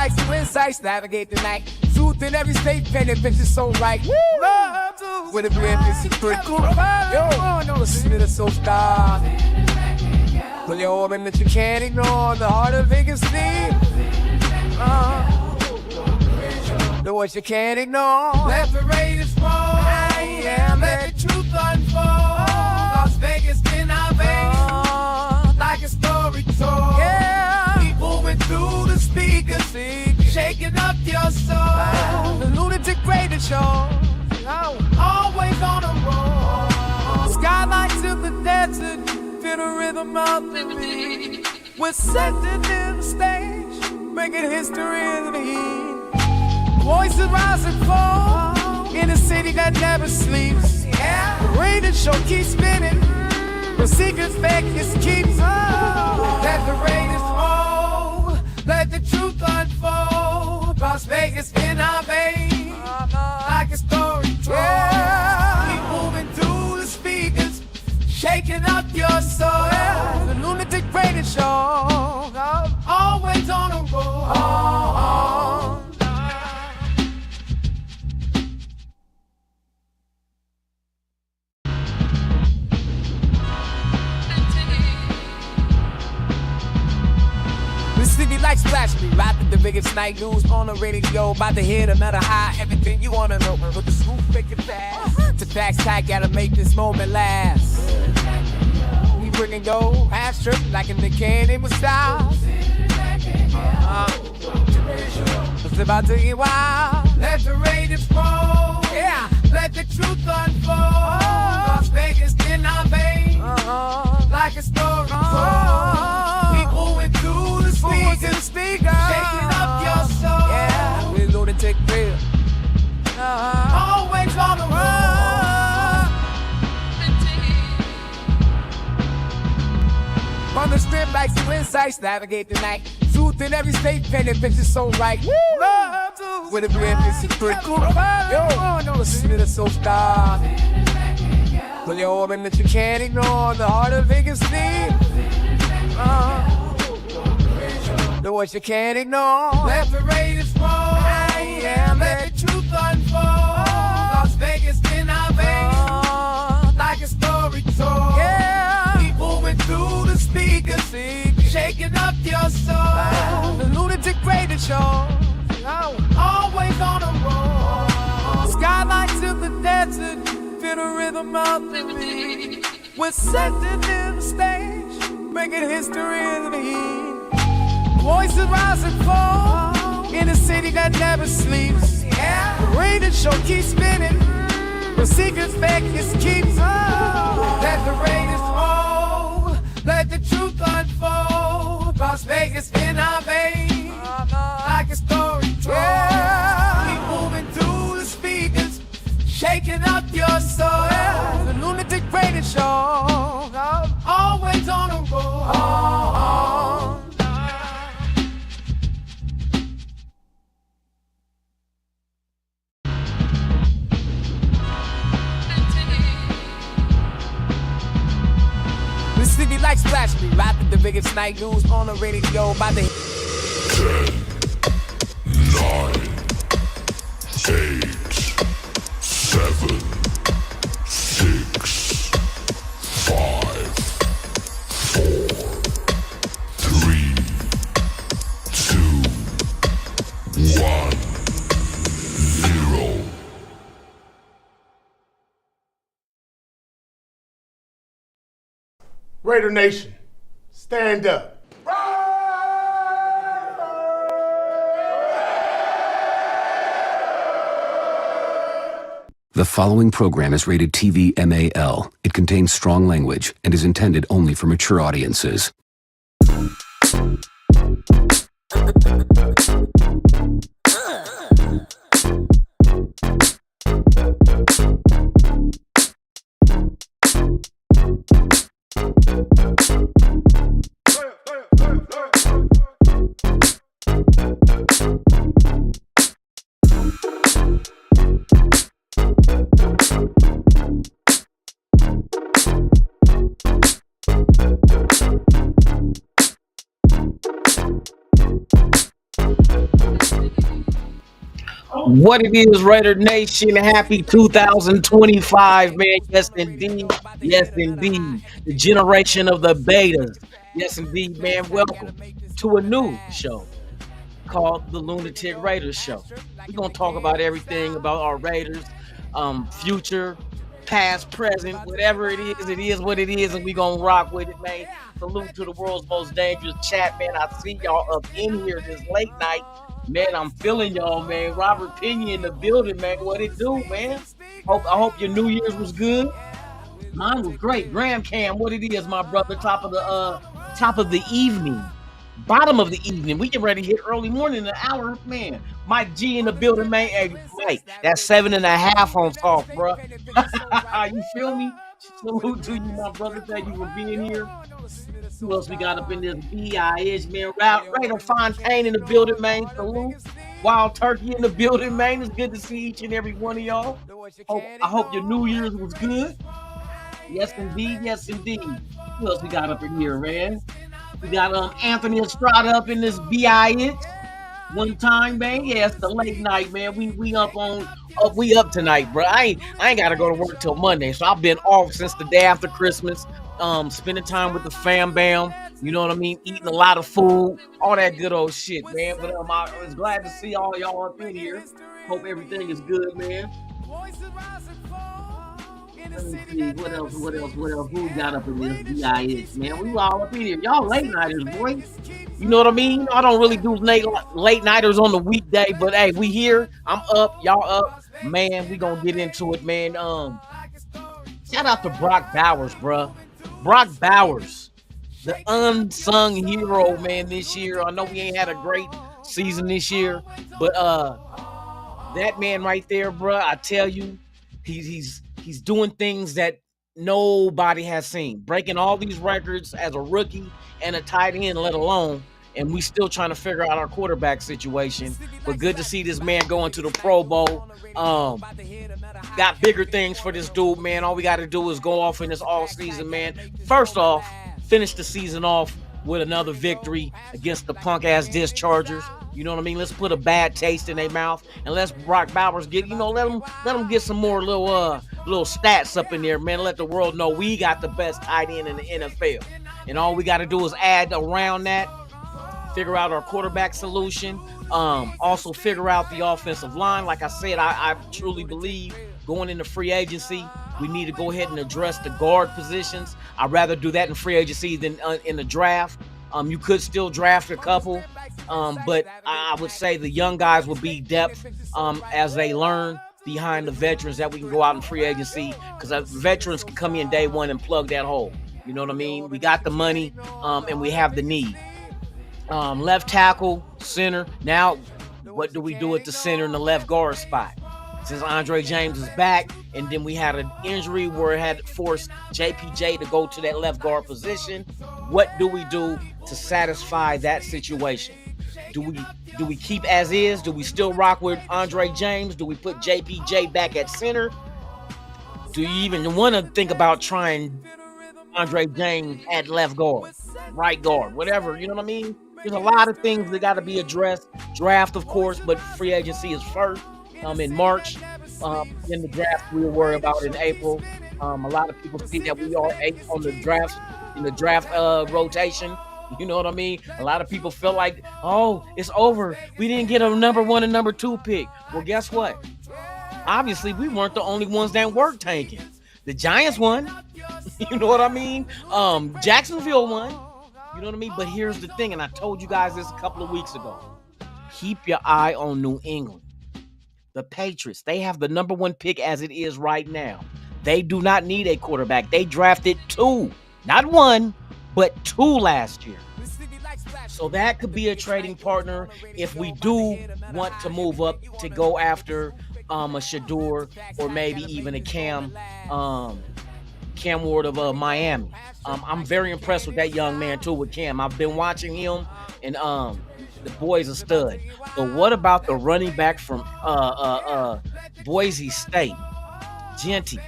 facts and insights, navigate the night. Truth in every state, painted pictures so right. Love to with a brand new secret. Yo, no, listen to the soul star. Pull your organ that you can't ignore. The heart of biggest need. The voice you can't ignore. Let the Raiders roll. Yeah, let the truth unfold. Las Vegas in our veins, like a story told. Yeah, keep moving through the speakers, shaking up your soul. The Lunatic Raider Show, always on a roll. Skylines in the desert, feel the rhythm of the beat. We're setting in the stage, making history in the heat. Voices rise and fall in a city that never sleeps. Yeah, the Raider Show keeps spinning. The secrets Vegas keeps. Let the Raiders roll. Let the truth unfold. Las Vegas in our veins, like a story told. Yeah, keep moving through the speakers, shaking up your soul. Yeah, the Lunatic Raider Show, always on a roll. The city like splash me, rapping the biggest night news on the radio. About to hit another high, everything you wanna know. With the swoop, make it fast. To facts tag, gotta make this moment last. We bringing yo, half strip like in the candy with style. It's about to get wild. Let the Raiders roll. Yeah, let the truth unfold. Las Vegas in our veins, like a story told. Keep moving through the speakers, shaking up your soul. Yeah, we're Lunatic Raider, always on the road. From the strip like some insights, navigate the night. Truth in every state, painted pictures so right. Love to with a brand new secret. Yo, no, listen to the soul star. Pull your organ that you can't ignore. The heart of biggest need. The voice you can't ignore. Let the Raiders roll. Yeah, let the truth unfold. Las Vegas in our veins, like a story told. Yeah, keep moving through the speakers, shaking up your soul. The Lunatic Raider Show, always on a roll. Skylines in the desert, feel the rhythm of the beat. We're setting in the stage, making history in the heat. Voices rise and fall in a city that never sleeps. Yeah, the Raider Show keeps spinning. The secrets Vegas keeps. Let the Raiders roll. Let the truth unfold. Las Vegas in our veins, like a story told. Yeah, keep moving through the speakers, shaking up your soul. Yeah, the Lunatic Raider Show, always on a roll. The city like splash me, rapping the biggest night news on the radio. About the 10, 9, 8, 7, 6, 5, 4, 3, 2, 1, 0. Raider Nation, stand up. The following program is rated TV MAL. It contains strong language and is intended only for mature audiences. What it is, Raider Nation. Happy 2025, man. Yes, indeed. Yes, indeed. The generation of the betas. Yes, indeed, man. Welcome to a new show called the Lunatik Raider Show. We're going to talk about everything about our Raiders, future, past, present, whatever it is what it is, and we're going to rock with it, man. Salute to the world's most dangerous chat, man. I see y'all up in here this late night. Man, I'm feeling y'all, man. Robert Pena in the building, man. What it do, man? I hope your New Year's was good. Mine was great. Graham Cam, what it is, my brother. Top of the evening. Bottom of the evening. We get ready to hit early morning, an hour, man. Mike G in the building, man. Hey, Mike, that's 7.5 on soft, bro. You feel me? Salute to you, my brother. Thank you for being here. Who else we got up in this BIH, man? Raider Fontaine in the building, man. Salute. Wild Turkey in the building, man. It's good to see each and every one of y'all. I hope your New Year's was good. Yes, indeed. Yes, indeed. Who else we got up in here, man? We got Anthony Estrada up in this BIH. One time, man. Yeah, it's the late night, man. We up tonight, bro. I ain't gotta go to work till Monday, so I've been off since the day after Christmas. Spending time with the fam bam, you know what I mean? Eating a lot of food, all that good old shit, man. But I was glad to see all y'all up in here. Hope everything is good, man. Let me see what else? Who we got up in this BIS, man? We all up in here. Y'all late nighters, boy. You know what I mean? I don't really do late nighters on the weekday, but hey, we here. I'm up, y'all up, man. We gonna get into it, man. Shout out to Brock Bowers, bruh. Brock Bowers, the unsung hero, man, this year. I know we ain't had a great season this year, but that man right there, bruh, I tell you, he's doing things that nobody has seen. Breaking all these records as a rookie and a tight end, let alone, and we still trying to figure out our quarterback situation. But good to see this man going to the Pro Bowl. Got bigger things for this dude, man. All we got to do is go off in this all season, man. First off, finish the season off with another victory against the punk ass Dischargers. You know what I mean? Let's put a bad taste in their mouth and let's Brock Bowers get, let them get some more little stats up in there, man. Let the world know we got the best tight end in the NFL. And all we got to do is add around that, figure out our quarterback solution. Also figure out the offensive line. Like I said, I truly believe going into free agency, we need to go ahead and address the guard positions. I'd rather do that in free agency than in the draft. You could still draft a couple, but I would say the young guys will be depth as they learn behind the veterans that we can go out in free agency, because veterans can come in day one and plug that hole. You know what I mean? We got the money and we have the need. Left tackle, center. Now, what do we do at the center and the left guard spot? Since Andre James is back, and then we had an injury where it had forced JPJ to go to that left guard position. What do we do to satisfy that situation? Do we keep as is? Do we still rock with Andre James? Do we put JPJ back at center? Do you even want to think about trying Andre James at left guard, right guard, whatever? You know what I mean? There's a lot of things that got to be addressed. Draft, of course, but free agency is first. In March, in the draft we'll worry about in April. A lot of people see that we are 8th on the draft rotation. You know what I mean? A lot of people feel like, oh, it's over. We didn't get a number 1 and number 2 pick. Well, guess what? Obviously, we weren't the only ones that were tanking. The Giants won. You know what I mean? Jacksonville won. You know what I mean? But here's the thing, and I told you guys this a couple of weeks ago. Keep your eye on New England. The Patriots, they have the number 1 pick as it is right now. They do not need a quarterback. They drafted 2, not 1, but 2 last year. So that could be a trading partner if we do want to move up to go after a Shador or maybe even a Cam Ward of Miami. I'm very impressed with that young man too, with Cam. I've been watching him, and the boy's a stud. But what about the running back from Boise State, Genty?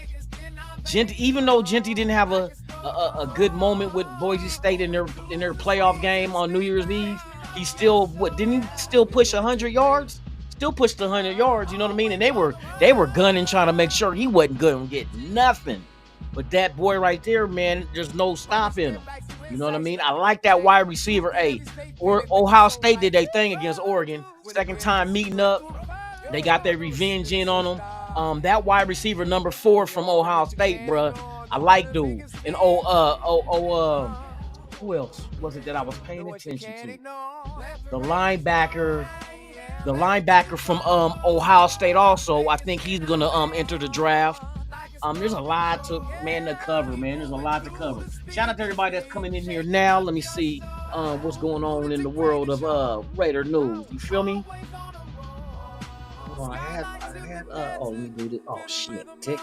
Even though Genty didn't have a good moment with Boise State in their playoff game on New Year's Eve, he still didn't he still push 100 yards? still pushed 100 yards. You know what I mean? And they were gunning, trying to make sure he wasn't going to get nothing. But that boy right there, man, there's no stopping him. You know what I mean? I like that wide receiver. Hey, Ohio State did their thing against Oregon. Second time meeting up. They got their revenge in on them. That wide receiver number 4 from Ohio State, bruh. I like dude. And who else was it that I was paying attention to? The linebacker from Ohio State also. I think he's gonna enter the draft. There's a lot to cover, man. There's a lot to cover. Shout out to everybody that's coming in here now. Let me see what's going on in the world of Raider news. You feel me? Hold on, I had let me do this. Oh shit, tick.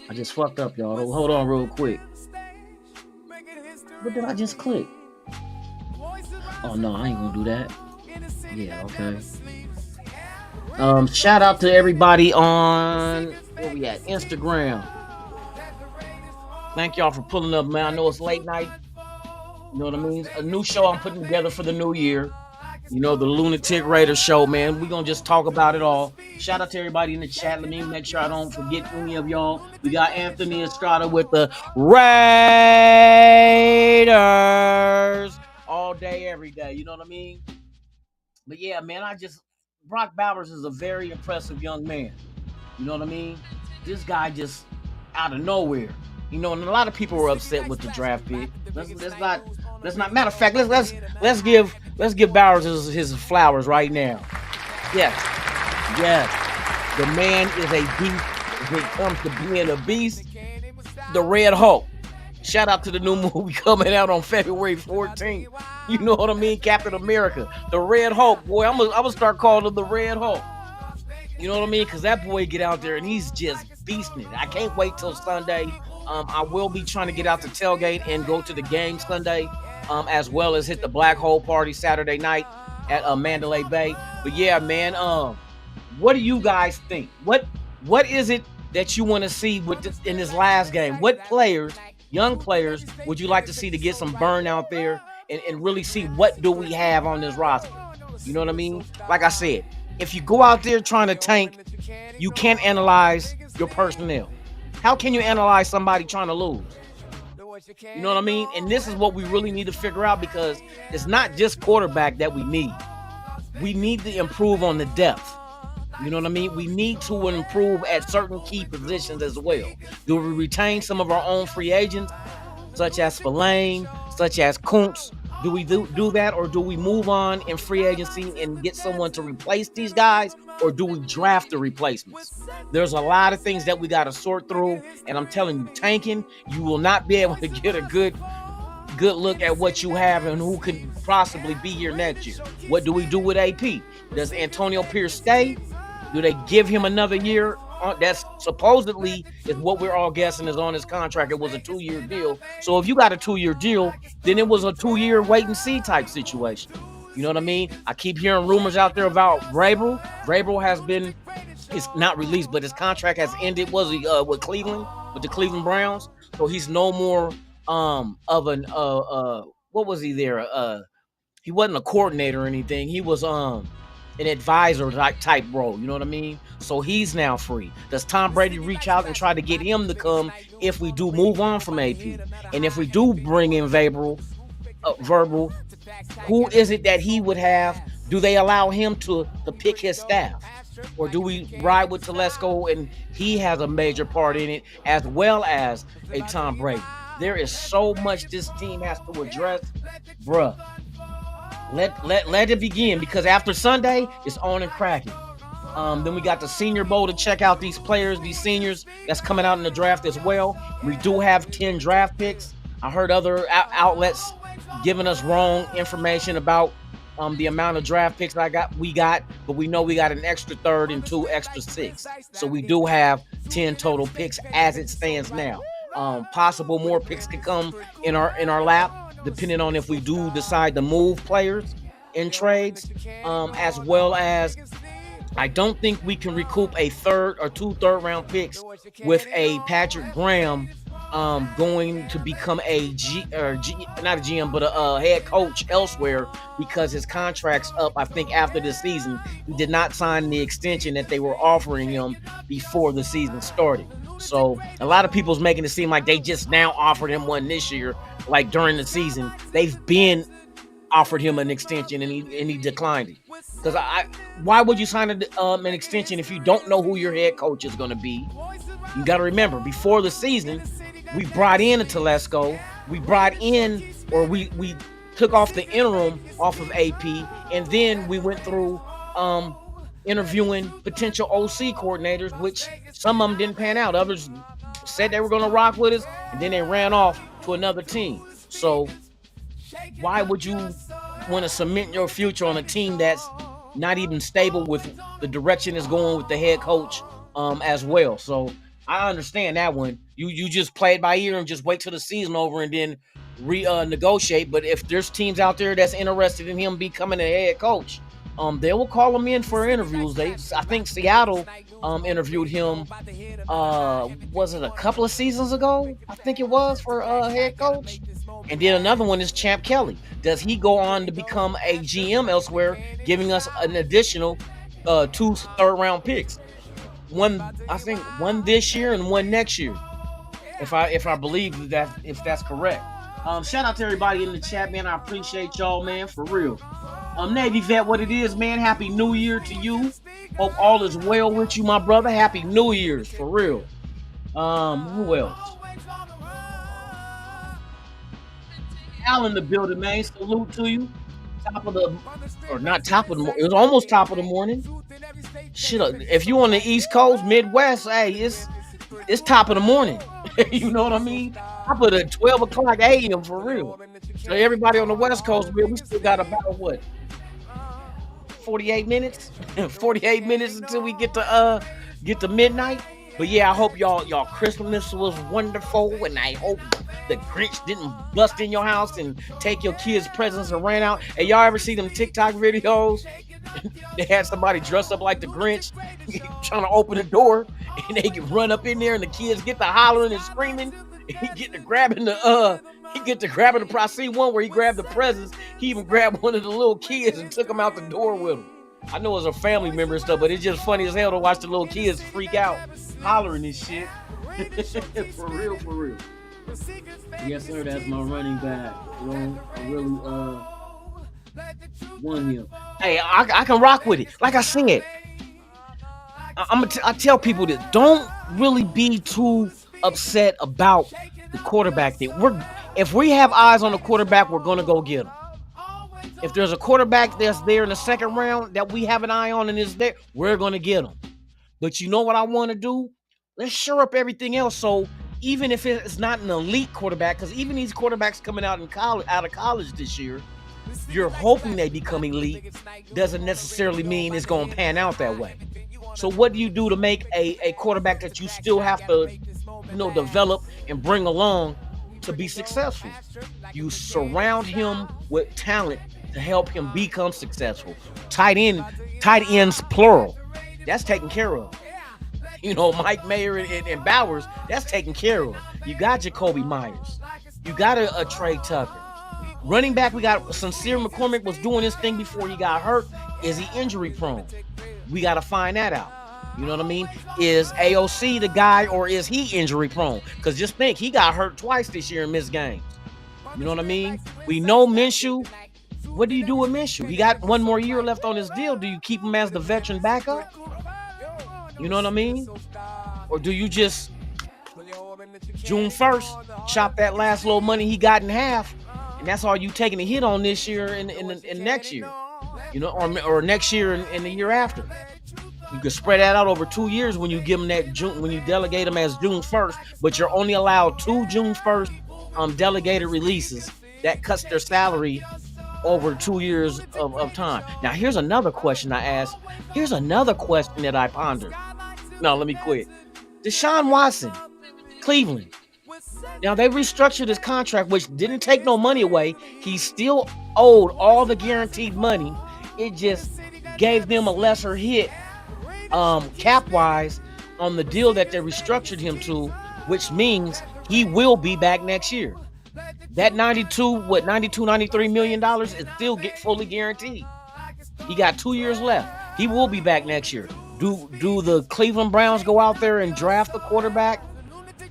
I just fucked up, y'all. Hold on real quick. What did I just click? Oh no, I ain't gonna do that. Yeah, okay. Shout out to everybody on where we at? Instagram. Thank y'all for pulling up, man. I know it's late night. You know what I mean? A new show I'm putting together for the new year. You know, the Lunatik Raider Show, man. We're going to just talk about it all. Shout out to everybody in the chat. Let me make sure I don't forget any of y'all. We got Anthony Estrada with the Raiders all day, every day. You know what I mean? But yeah, man, Brock Bowers is a very impressive young man. You know what I mean? This guy just out of nowhere. You know, and a lot of people were upset with the draft pick. Let's not. Matter of fact, let's give Bowers his flowers right now. Yes. The man is a beast when it comes to being a beast. The Red Hulk. Shout out to the new movie coming out on February 14th. You know what I mean? Captain America. The Red Hulk, boy. I'm gonna start calling him the Red Hulk. You know what I mean? Because that boy get out there and he's just beasting it. I can't wait till Sunday. I will be trying to get out to tailgate and go to the game Sunday, as well as hit the Black Hole Party Saturday night at Mandalay Bay. But yeah, man, what do you guys think? What is it that you want to see in this last game? What players, young players, would you like to see to get some burn out there and really see what do we have on this roster? You know what I mean? Like I said, if you go out there trying to tank, you can't analyze your personnel. How can you analyze somebody trying to lose? You know what I mean? And this is what we really need to figure out, because it's not just quarterback that we need. We need to improve on the depth. You know what I mean? We need to improve at certain key positions as well. Do we retain some of our own free agents, such as Spillane, such as Kuntz? Do we do that, or do we move on in free agency and get someone to replace these guys, or do we draft the replacements? There's a lot of things that we got to sort through, and I'm telling you, tanking, you will not be able to get a good look at what you have and who could possibly be here next year. What do we do with AP? Does Antonio Pierce stay? Do they give him another year? That's supposedly is what we're all guessing is on his contract. It was a 2-year deal. So if you got a 2-year deal, then it was a 2-year wait and see type situation. You know what I mean? I keep hearing rumors out there about Vrabel. Vrabel it's not released, but his contract has ended. Was he with Cleveland, with the Cleveland Browns? So he's no more of an what was he there? He wasn't a coordinator or anything. He was an advisor type role, you know what I mean? So he's now free. Does Tom Brady reach out and try to get him to come if we do move on from AP? And if we do bring in Verbal, who is it that he would have? Do they allow him to pick his staff? Or do we ride with Telesco and he has a major part in it, as well as a Tom Brady? There is so much this team has to address, bruh. Let it begin, because after Sunday, it's on and cracking. Then we got the Senior Bowl to check out these players, these seniors that's coming out in the draft as well. We do have 10 draft picks. I heard other outlets giving us wrong information about the amount of draft picks we got, but we know we got an extra third and 2 extra 6. So we do have 10 total picks as it stands now. Possible more picks could come in our lap, depending on if we do decide to move players in trades, as well as I don't think we can recoup a 3rd or 2 third-round picks with a Patrick Graham going to become not a GM, but a head coach elsewhere because his contract's up. I think after this season, he did not sign the extension that they were offering him before the season started. So a lot of people's making it seem like they just now offered him one this year, like during the season. They've been offered him an extension and he declined it. Because why would you sign an extension if you don't know who your head coach is going to be? You got to remember, before the season, we brought in a Telesco. We brought in, or we took off the interim off of AP, and then we went through interviewing potential OC coordinators, which some of them didn't pan out. Others said they were going to rock with us, and then they ran off to another team. So why would you want to cement your future on a team that's not even stable with the direction it's going with the head coach as well? So I understand that one. You just play it by ear and just wait till the season over and then negotiate. But if there's teams out there that's interested in him becoming a head coach, they will call him in for interviews. I think Seattle interviewed him. Was it a couple of seasons ago? I think it was for head coach. And then another one is Champ Kelly. Does he go on to become a GM elsewhere, giving us an additional 2 third-round picks? I think one this year and one next year, if I believe that, if that's correct. Shout out to everybody in the chat, man. I appreciate y'all, man, for real. Navy Vet, what it is, man. Happy New Year to you. Hope all is well with you, my brother. Happy New Year's, for real. Who else? Al in the building, man. Salute to you. Top of the, or not top of the morning. It was almost top of the morning. Shit, if you on the East Coast, Midwest, hey, it's top of the morning. You know what I mean? Top of the 12 o'clock a.m. for real. So everybody on the West Coast, man, we still got about what? 48 minutes? 48 minutes until we get to midnight. But yeah, I hope y'all Christmas was wonderful, and I hope the Grinch didn't bust in your house and take your kids' presents and ran out. And y'all ever see them TikTok videos? They had somebody dressed up like the Grinch trying to open the door, and they can run up in there, and the kids get to hollering and screaming. And he get to grabbing the I see one where he grabbed the presents. He even grabbed one of the little kids and took them out the door with him. I know it's a family member and stuff, but it's just funny as hell to watch the little kids freak out, hollering and shit. For real. Yes, sir, that's my running back. You know, I really won him. Hey, I can rock with it. Like I said, I tell people that don't really be too upset about the quarterback thing. If we have eyes on the quarterback, we're gonna go get him. If there's a quarterback that's there in the second round that we have an eye on and is there, we're gonna get him. But you know what I want to do? Let's shore up everything else. So even if it's not an elite quarterback, because even these quarterbacks coming out of college this year, you're hoping they become elite, doesn't necessarily mean it's gonna pan out that way. So what do you do to make a quarterback that you still have to, develop and bring along to be successful? You surround him with talent to help him become successful. Tight ends plural, that's taken care of. Mike Mayer and Bowers, that's taken care of. You got Jacoby Myers, you got a Trey Tucker. Running back, we got Sincere McCormick was doing his thing before he got hurt. Is he injury prone? We got to find that out. You know what I mean? Is AOC the guy, or is he injury prone? Because just think, he got hurt twice this year and missed games. You know what I mean? We know Minshew. What do you do with Minshew? He got one more year left on his deal. Do you keep him as the veteran backup? You know what I mean? Or do you just June 1st chop that last little money he got in half, and that's all you taking a hit on this year and next year, or next year and the year after? You can spread that out over 2 years when you give them that when you delegate them as June 1st, but you're only allowed 2 June 1st delegated releases. That cuts their salary over 2 years of time. Now, here's another question I asked. Here's another question that I pondered. No, let me quit. Deshaun Watson, Cleveland. Now, they restructured his contract, which didn't take no money away. He still owed all the guaranteed money. It just gave them a lesser hit cap-wise on the deal that they restructured him to, which means he will be back next year. That 93 million dollars is still fully guaranteed. He got 2 years left. He will be back next year. Do the Cleveland Browns go out there and draft the quarterback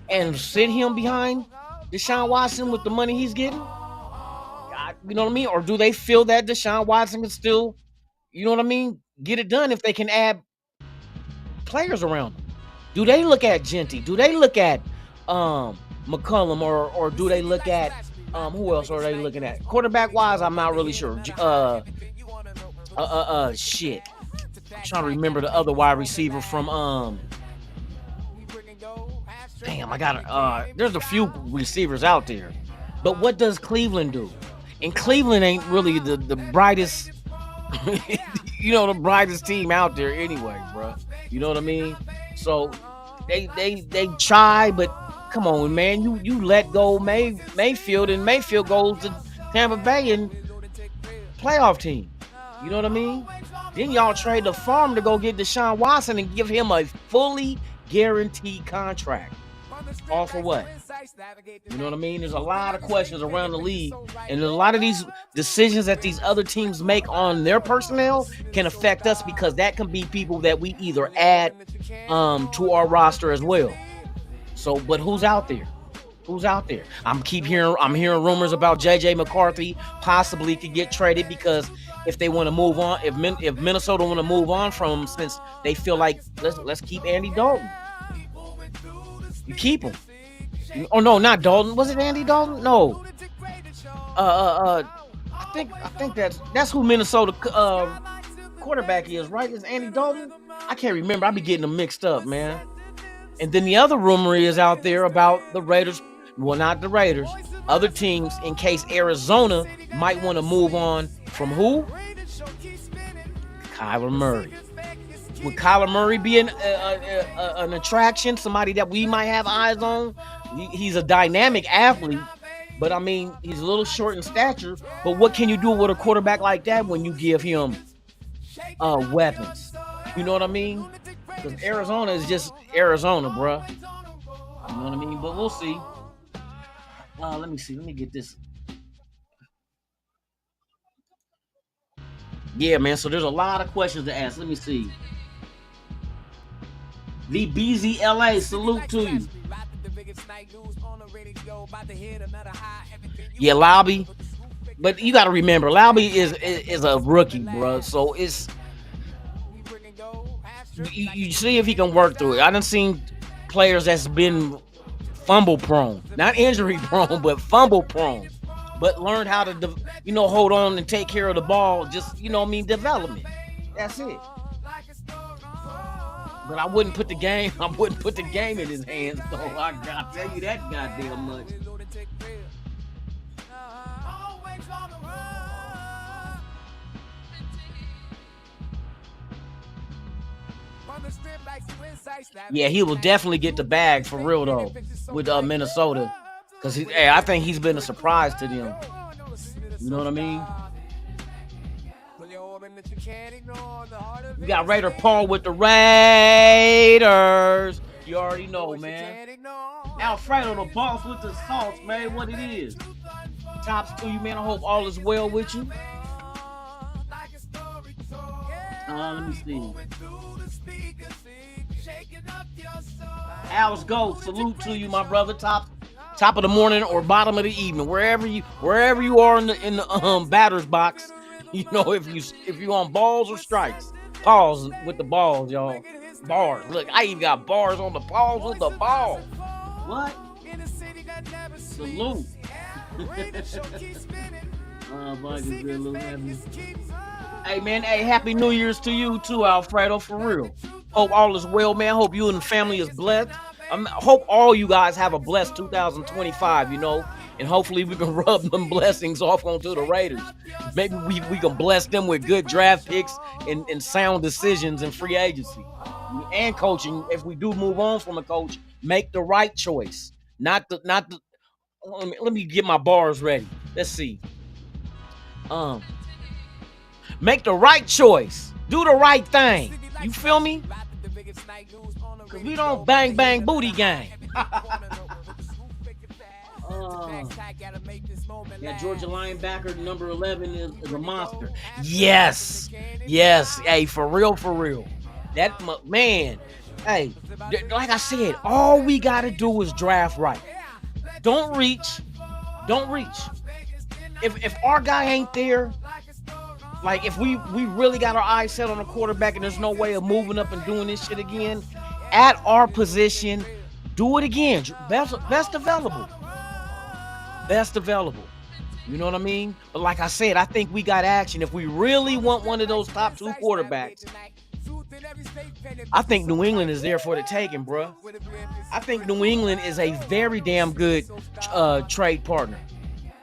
and sit him behind Deshaun Watson with the money he's getting? You know what I mean? Or do they feel that Deshaun Watson can still, you know what I mean, get it done if they can add players around him? Do they look at Genty? Do they look at McCollum, or do they look at who else are they looking at? Quarterback wise, I'm not really sure. Shit. I'm trying to remember the other wide receiver from damn, I got there's a few receivers out there. But what does Cleveland do? And Cleveland ain't really the brightest you know, the brightest team out there anyway, bro. You know what I mean? So they try, but come on, man. You let go Mayfield, and Mayfield goes to Tampa Bay and playoff team. You know what I mean? Then y'all trade the farm to go get Deshaun Watson and give him a fully guaranteed contract. All for what? You know what I mean? There's a lot of questions around the league, and a lot of these decisions that these other teams make on their personnel can affect us, because that can be people that we either add to our roster as well. So, but who's out there? Who's out there? I'm hearing rumors about JJ McCarthy possibly could get traded, because if they want to move on, if Minnesota want to move on from him, since they feel like let's keep Andy Dalton. You keep him. Oh no, not Dalton. Was it Andy Dalton? No. I think that's who Minnesota quarterback is, right? Is Andy Dalton? I can't remember. I be getting them mixed up, man. And then the other rumor is out there about the Raiders. Well, not the Raiders. Other teams, in case Arizona might want to move on from who? Kyler Murray. Would Kyler Murray be an attraction? Somebody that we might have eyes on? He's a dynamic athlete, but I mean, he's a little short in stature. But what can you do with a quarterback like that when you give him weapons? You know what I mean? Because Arizona is just Arizona, bruh. You know what I mean? But we'll see. Let me see. Let me get this. Yeah, man. So there's a lot of questions to ask. Let me see. The BZLA, salute to you. Yeah, Lobby. But you got to remember, Lobby is a rookie, bro. So it's you see if he can work through it. I done seen players that's been fumble prone, not injury prone, but fumble prone, but learned how to hold on and take care of the ball. Just development. That's it. But I wouldn't put the game in his hands, though. I gotta tell you that goddamn much. Yeah, he will definitely get the bag for real though with Minnesota, because I think he's been a surprise to them. You know what I mean? We got Raider Paul with the Raiders. You already know, man. Alfredo, the boss with the sauce, man. What it is. Tops to you, man. I hope all is well with you. Let me see. Al's Go, salute to you, my brother. Top of the morning or bottom of the evening, wherever you are in the batter's box. You know, if you on balls or strikes. Pause with the balls, y'all. Bars. Look, I even got bars on the pause with the ball. What? Salute. Hey, man. Hey, happy New Year's to you too, Alfredo. For real. Hope all is well, man. Hope you and the family is blessed. Hope all you guys have a blessed 2025, and hopefully we can rub them blessings off onto the Raiders. Maybe we can bless them with good draft picks and sound decisions in free agency and coaching. If we do move on from a coach, make the right choice. Not the. Let me get my bars ready. Let's see. Make the right choice. Do the right thing. You feel me? Cause we don't bang booty gang. That Georgia linebacker, number 11, is a monster. Yes. Hey, for real. That man. Hey, like I said, all we gotta do is draft right. Don't reach. If our guy ain't there, like if we really got our eyes set on a quarterback and there's no way of moving up and doing this shit again, at our position, do it again. Best available. You know what I mean? But like I said, I think we got action. If we really want one of those top 2 quarterbacks, I think New England is there for the taking, bro. I think New England is a very damn good trade partner.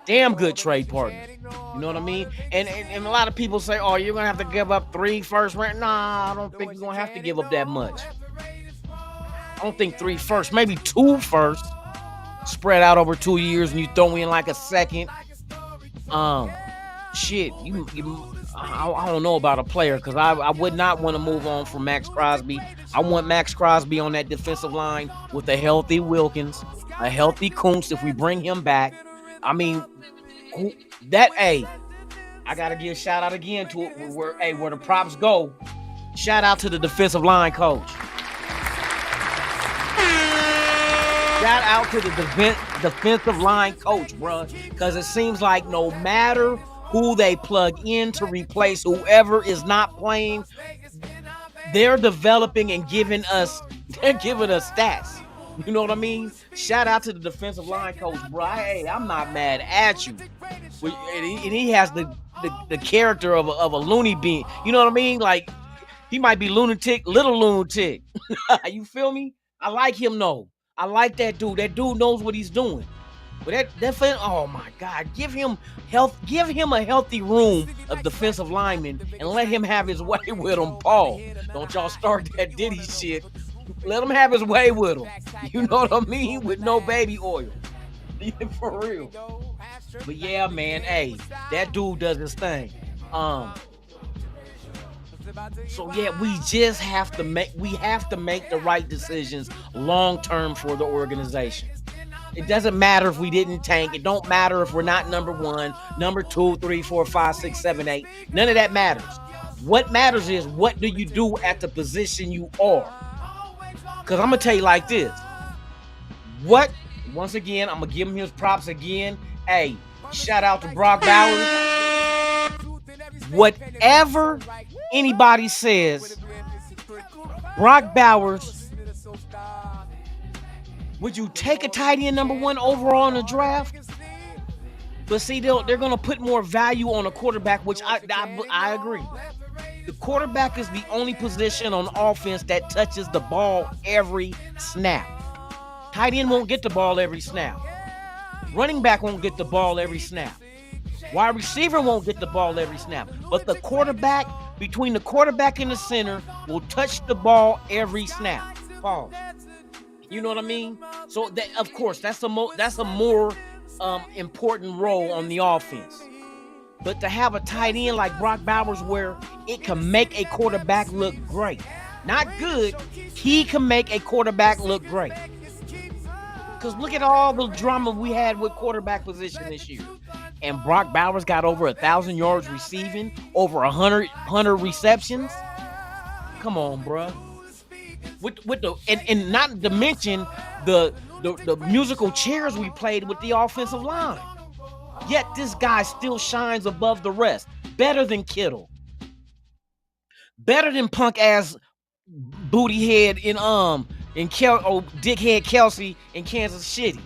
Damn good trade partner. You know what I mean? And a lot of people say, oh, you're going to have to give up 3 first round. Nah, I don't think you're going to have to give up that much. I don't think 3 first, maybe 2 first spread out over 2 years and you throw in like a second. Shit, I don't know about a player because I would not want to move on from Max Crosby. I want Max Crosby on that defensive line with a healthy Wilkins, a healthy Kuntz if we bring him back. I mean, I gotta give a shout out again to where the props go. Shout out to the defensive line coach. Shout out to the defensive line coach, bro, because it seems like no matter who they plug in to replace whoever is not playing, they're developing and giving us stats. You know what I mean? Shout out to the defensive line coach, bro. Hey, I'm not mad at you. And he has the character of a loony bean. You know what I mean? Like, he might be lunatic, little lunatic. You feel me? I like him, though. I like that dude. That dude knows what he's doing. But oh my God, give him a healthy room of defensive linemen and let him have his way with them, Paul. Don't y'all start that Diddy shit. Let him have his way with him. You know what I mean? With no baby oil. For real. But yeah, man, hey, that dude does his thing. So yeah, we just have to make the right decisions long term for the organization. It doesn't matter if we didn't tank. It don't matter if we're not number 1, number 2, 3, 4, 5, 6, 7, 8. None of that matters. What matters is what do you do at the position you are. Because I'm going to tell you like this. Once again, I'm going to give him his props again. Hey, shout out to Brock Bowers. Whatever anybody says, Brock Bowers, would you take a tight end number 1 overall in the draft? But see, they're going to put more value on a quarterback, which I agree. The quarterback is the only position on offense that touches the ball every snap. Tight end won't get the ball every snap. Running back won't get the ball every snap. Wide receiver won't get the ball every snap. But the quarterback, between the quarterback and the center, will touch the ball every snap. Pause. You know what I mean? So, of course, that's a more important role on the offense. But to have a tight end like Brock Bowers where it can make a quarterback look great. Not good. He can make a quarterback look great. Because look at all the drama we had with quarterback position this year. And Brock Bowers got over 1,000 yards receiving, over 100 receptions. Come on, bro. And not to mention the musical chairs we played with the offensive line. Yet this guy still shines above the rest. Better than Kittle. Better than punk ass booty head in dickhead Kelsey in Kansas City.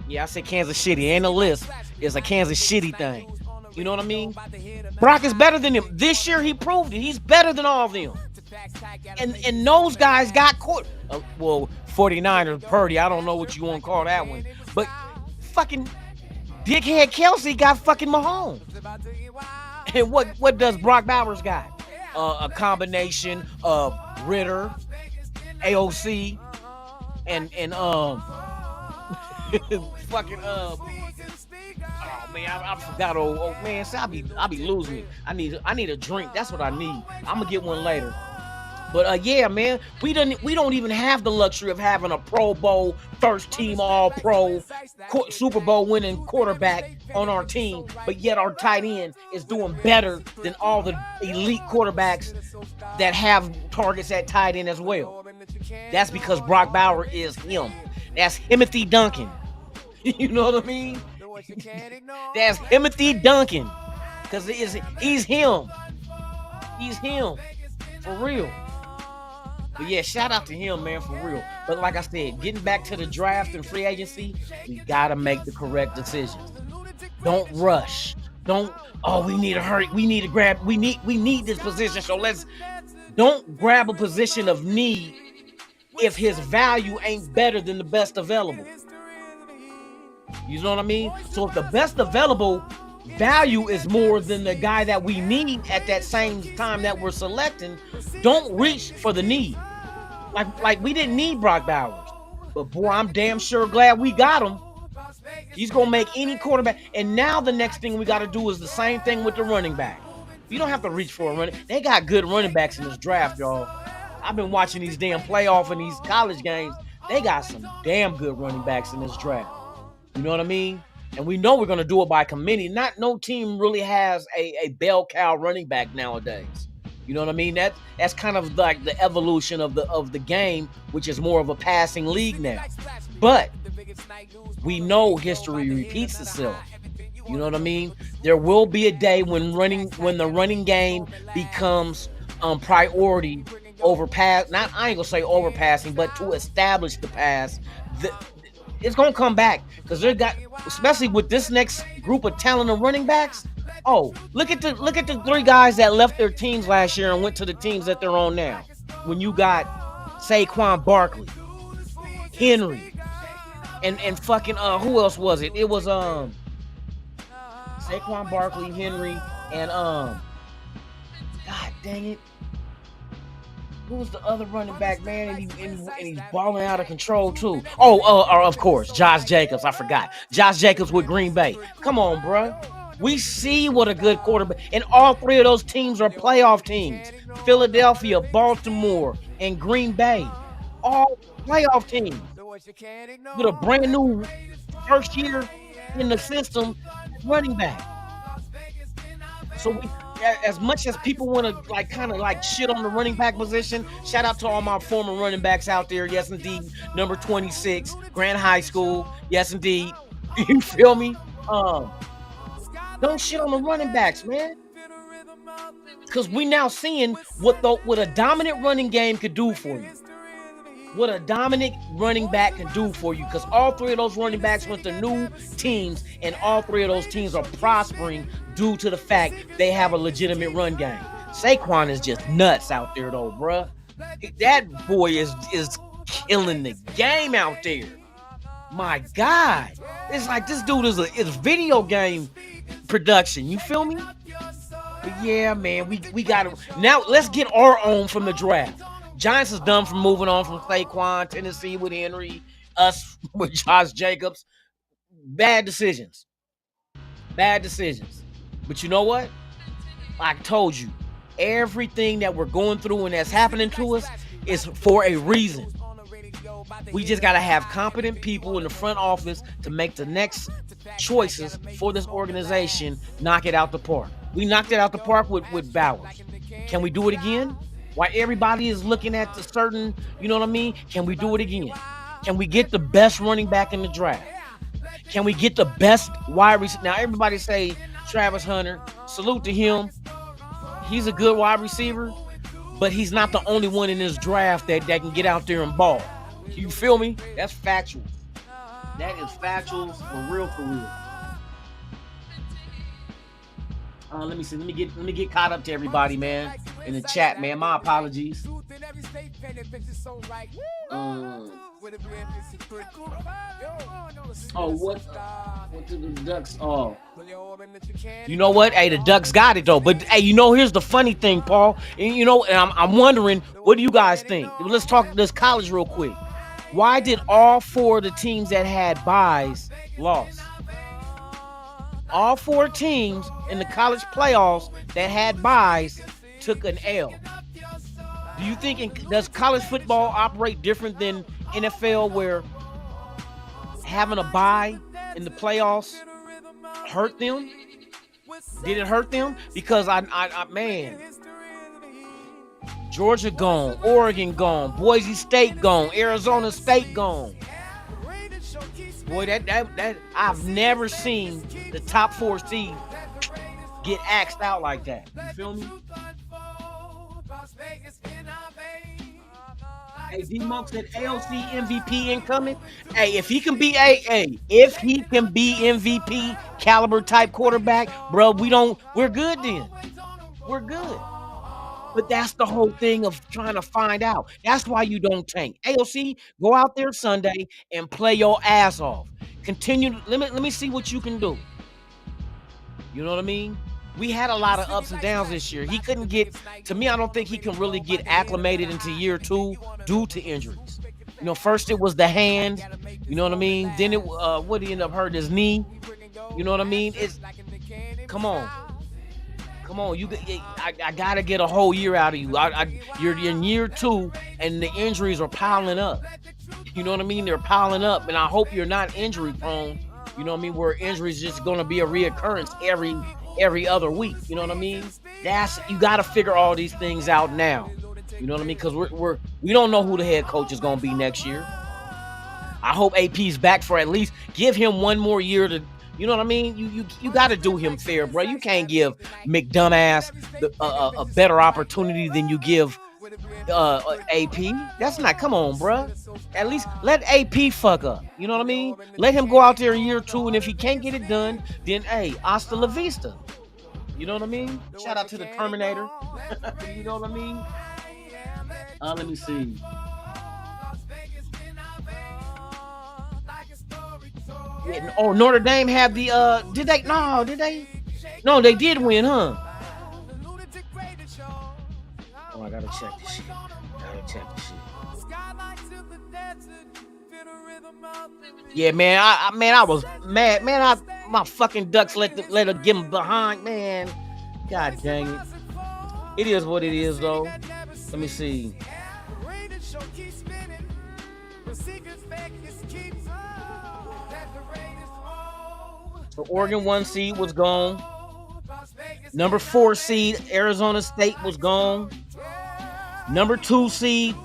Yeah, I said Kansas City. Ain't a list. It's a Kansas City thing. You know what I mean? Brock is better than him. This year he proved it. He's better than all of them. And those guys got caught. 49ers Purdy. I don't know what you want to call that one. But fucking dickhead Kelsey got fucking Mahomes. And what does Brock Bowers got? A combination of Ritter, AOC, and fucking oh man, I forgot. Oh man, see, I be losing it. I need a drink. That's what I need. I'm gonna get one later. But yeah, man, we don't even have the luxury of having a Pro Bowl, first team All Pro, Super Bowl winning quarterback on our team, but yet our tight end is doing better than all the elite quarterbacks that have targets at tight end as well. That's because Brock Bowers is him. That's Timothy Duncan. You know what I mean? That's Timothy Duncan. Because he's him. He's him. For real. But yeah, shout out to him, man, for real. But like I said, getting back to the draft and free agency, we gotta make the correct decisions. Don't rush. We need to hurry. We need to grab. We need this position. So don't grab a position of need if his value ain't better than the best available. You know what I mean? So if the best available value is more than the guy that we need at that same time that we're selecting, don't reach for the need. Like we didn't need Brock Bowers, but boy, I'm damn sure glad we got him. He's gonna make any quarterback. And now the next thing we got to do is the same thing with the running back. You don't have to reach for a running. They got good running backs in this draft, y'all. I've been watching these damn playoff and these college games. They got some damn good running backs in this draft. You know what I mean? And we know we're going to do it by committee. No team really has a bell cow running back nowadays. You know what I mean? That's kind of like the evolution of the game, which is more of a passing league now. But we know history repeats itself. You know what I mean? There will be a day when the running game becomes priority over pass. I ain't gonna say over passing, but to establish the pass. It's gonna come back because especially with this next group of talented running backs. Oh, look at the three guys that left their teams last year and went to the teams that they're on now. When you got Saquon Barkley, Henry, and fucking who else was it? It was Saquon Barkley, Henry, and God dang it. Who was the other running back, man? And he's balling out of control, too. Of course, Josh Jacobs. I forgot. Josh Jacobs with Green Bay. Come on, bro. We see what a good quarterback. And all three of those teams are playoff teams. Philadelphia, Baltimore, and Green Bay. All playoff teams. With a brand new first year in the system running back. So as much as people want to kind of shit on the running back position, shout out to all my former running backs out there. Yes, indeed. Number 26, Grant High School. Yes, indeed. You feel me? Don't shit on the running backs, man. Because we now seeing what a dominant running game could do for you. What a dominant running back can do for you. Because all three of those running backs went to new teams, and all three of those teams are prospering due to the fact they have a legitimate run game. Saquon is just nuts out there, though, bruh. That boy is killing the game out there. My God. It's like this dude is video game production. You feel me? But yeah, man, we got to. Now, let's get our own from the draft. Giants is done from moving on from Saquon, Tennessee with Henry, us with Josh Jacobs. Bad decisions. But you know what? I told you, everything that we're going through and that's happening to us is for a reason. We just got to have competent people in the front office to make the next choices for this organization, knock it out the park. We knocked it out the park with Bowers. Can we do it again? Why everybody is looking at the certain, you know what I mean? Can we do it again? Can we get the best running back in the draft? Can we get the best wide receiver? Now, everybody say Travis Hunter. Salute to him. He's a good wide receiver, but he's not the only one in this draft that can get out there and ball. You feel me? That's factual. That is factual for real, for real. Let me see. Let me get caught up to everybody, man, in the chat, man. My apologies. What did the Ducks? You know what? Hey, the Ducks got it though. But hey, here's the funny thing, Paul. And I'm wondering, what do you guys think? Let's talk this college real quick. Why did all four of the teams that had byes lost? All four teams in the college playoffs that had byes took an L. Do you think does college football operate different than NFL, where having a bye in the playoffs hurt them? Did it hurt them? Because I man, Georgia gone, Oregon gone, Boise State gone, Arizona State gone. Boy, that I've never seen the top 4 seed get axed out like that. You feel me? Hey, D-Monk said AOC MVP incoming. Hey, if he can be if he can be MVP caliber type quarterback, bro, we're good then. We're good. But that's the whole thing of trying to find out. That's why you don't tank. AOC, go out there Sunday and play your ass off. Continue. Let me see what you can do. You know what I mean? We had a lot of ups and downs this year. He couldn't get, to me, I don't think he can really get acclimated into year 2 due to injuries. You know, first it was the hand, you know what I mean? Then it, what did he end up hurting? His knee. You know what I mean? Come on. I gotta get a whole year out of you. You're in year 2 and the injuries are piling up. You know what I mean? They're piling up, and I hope you're not injury prone. You know what I mean? Where injuries just gonna be a reoccurrence every other week. You know what I mean? You got to figure all these things out now. You know what I mean? Because we don't know who the head coach is going to be next year. I hope AP's back for at least give him one more year to. You know what I mean? You got to do him fair, bro. You can't give McDumbass a better opportunity than you give AP. That's not. Come on, bro. At least let AP fuck up. You know what I mean? Let him go out there in year 2, and if he can't get it done, then hey, hasta la vista. You know what I mean? Shout out to the Terminator. You know what I mean? Let me see. Yeah, oh, Notre Dame have the did they? No, did they? No, they did win, huh? Oh, I gotta check this shit. Yeah, man, I was mad, man. My fucking Ducks let her get him behind, man. God dang it. It is what it is, though. Let me see. So Oregon 1 seed was gone. Number 4 seed Arizona State was gone. Number 2 seed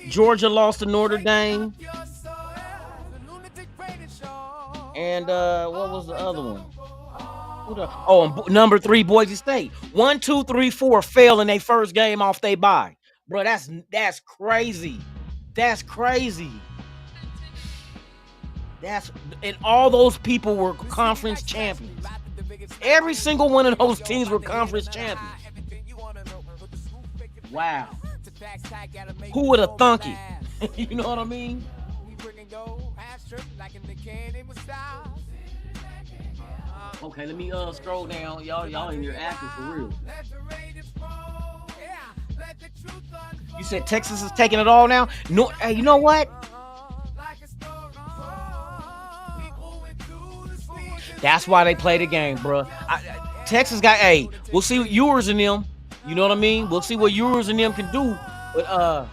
Georgia lost to Notre Dame. And what was the other one? Number 3 Boise State. 1, 2, 3, 4 fell in their first game off they bye. Bro, that's crazy. That's crazy. And all those people were conference champions. Every single one of those teams were conference champions. Wow. Who would have thunk it? You know what I mean? Okay, let me scroll down. Y'all in here acting for real. You said Texas is taking it all now? No, hey, you know what? That's why they play the game, bro. Texas got, we'll see what Ewers and them, you know what I mean? We'll see what Ewers and them can do. But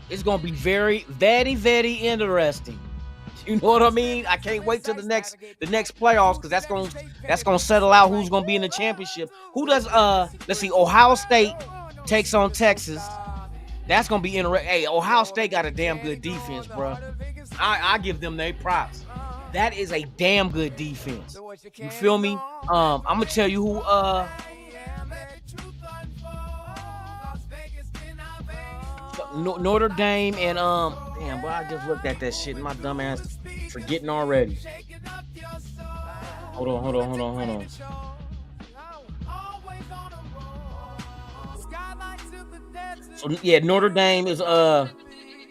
it's gonna be very, very, very interesting. You know what I mean? I can't wait till the next playoffs, because that's gonna settle out who's gonna be in the championship. Who does let's see, Ohio State takes on Texas. That's gonna be interesting. Hey, Ohio State got a damn good defense, bro. I give them their props. That is a damn good defense. You feel me? I'm gonna tell you who Notre Dame and damn, boy, I just looked at that shit and my dumb ass forgetting already. Hold on. So yeah, Notre Dame is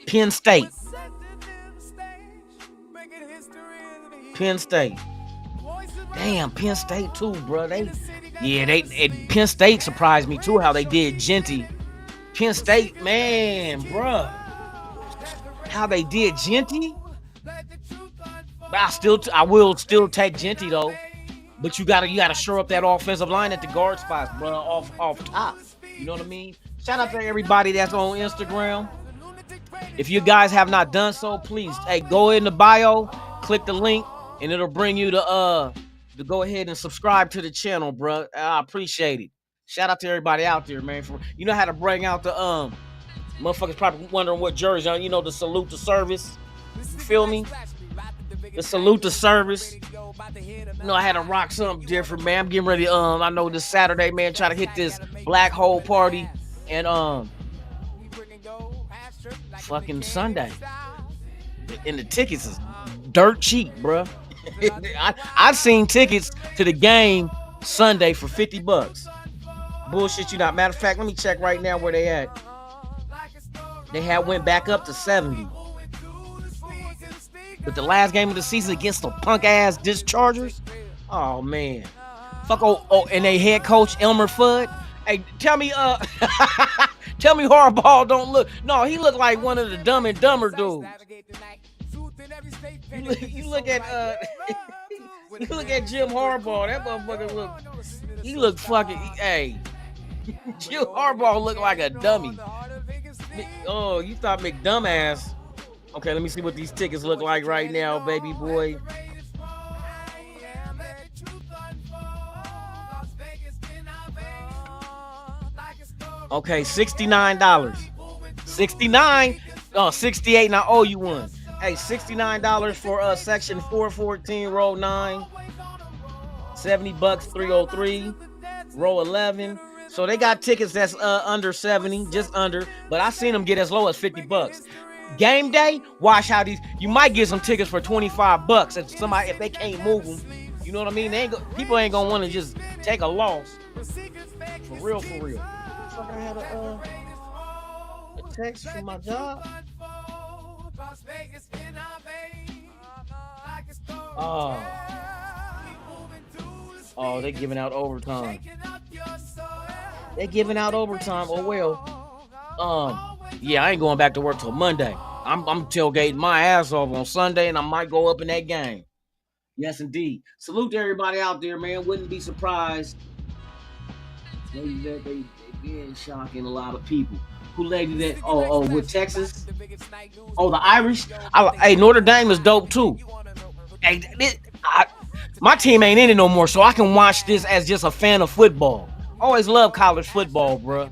Penn State. Penn State. Damn, Penn State too, bro. Penn State surprised me too how they did Genty. Penn State, man, bro. How they did Genty. But I will still take Genty though. But you gotta shore up that offensive line at the guard spots, bro, off top. You know what I mean? Shout out to everybody that's on Instagram. If you guys have not done so, please, hey, go in the bio, click the link, and it'll bring you to go ahead and subscribe to the channel, bro. I appreciate it. Shout out to everybody out there, man. For you know how to bring out the motherfuckers probably wondering what jersey on. You know, the salute to service. You feel me? The salute to service. You know, I had to rock something different, man. I'm getting ready. I know this Saturday, man, try to hit this black hole party, and fucking Sunday. And the tickets is dirt cheap, bro. I've seen tickets to the game Sunday for $50. Bullshit you not. Matter of fact, let me check right now where they at. They had went back up to 70. But the last game of the season against the punk ass Dischargers, oh man. Fuck and they head coach Elmer Fudd. Hey, tell me tell me Harbaugh don't look. No, he looked like one of the Dumb and Dumber dudes. You look at you look at Jim Harbaugh. That motherfucker he look fucking. Hey, Jim Harbaugh looked like a dummy. Oh, you thought McDumbass. Okay, let me see what these tickets look like right now, baby boy. Okay, $69. 69. Oh, 68. And I owe you one. Hey, $69 for section 414, row 9. $70, 303, row 11. So they got tickets that's under 70, just under. But I seen them get as low as $50. Game day, watch how these. You might get some tickets for $25 if they can't move them. You know what I mean? People ain't gonna want to just take a loss. For real, for real. I had a text from my job. Oh, they giving out overtime. They giving out overtime. Oh well. Yeah, I ain't going back to work till Monday. I'm tailgating my ass off on Sunday, and I might go up in that game. Yes, indeed. Salute to everybody out there, man. Wouldn't be surprised. They being shocking a lot of people. Who lady that? Oh, with Texas. Oh, the Irish. Hey, Notre Dame is dope too. Hey, my team ain't in it no more, so I can watch this as just a fan of football. Always love college football, bro.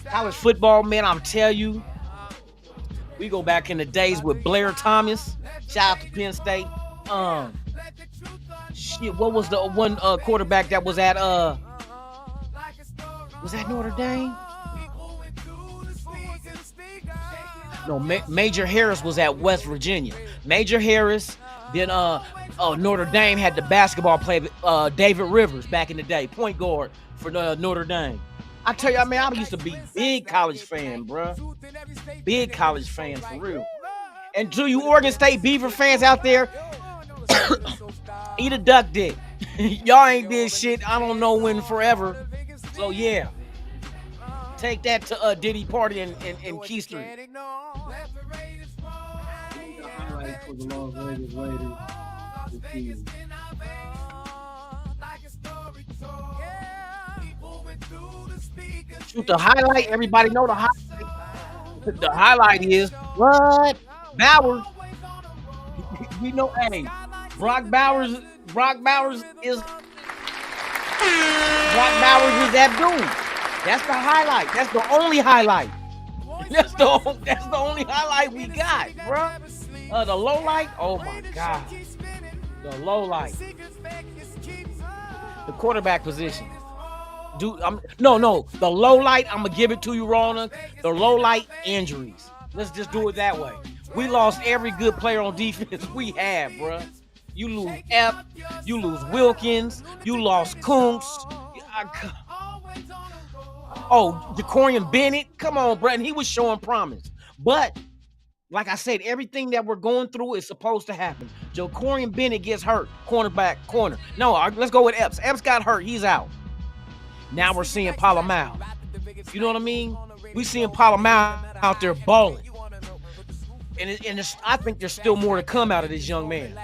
College football, man, I'm tell you, we go back in the days with Blair Thomas. Shout out to Penn State. Shit, what was the one quarterback that was at was that Notre Dame? No, Major Harris was at West Virginia. Major Harris. Then Notre Dame had the basketball player David Rivers back in the day, point guard for Notre Dame. I tell you, I mean, I used to be big college fan, bro. Big college fan for real. And to you Oregon State Beaver fans out there, eat a duck dick. Y'all ain't did shit. I don't know when forever. So yeah, take that to Diddy Party in Key Street. For the Las Vegas Raiders. Shoot the highlight. Everybody know the highlight. The highlight is what? Bowers. We know, hey, Brock Bowers is that dude. That's the highlight. That's the only highlight. That's the only highlight we got, bro. The low light. Oh my God. The low light. The quarterback position. Dude, no. The low light, I'm gonna give it to you, Rona. The low light injuries. Let's just do it that way. We lost every good player on defense we had, bro. You lose F, you lose Wilkins, you lost Kuntz. Oh, DeCorian Bennett. Come on, bro. And he was showing promise. But like I said, everything that we're going through is supposed to happen. DeCorian Bennett gets hurt. Corner. No, let's go with Epps. Epps got hurt. He's out. Now we're seeing Palomar. You know what I mean? We seeing Palomar out there balling. And I think there's still more to come out of this young man.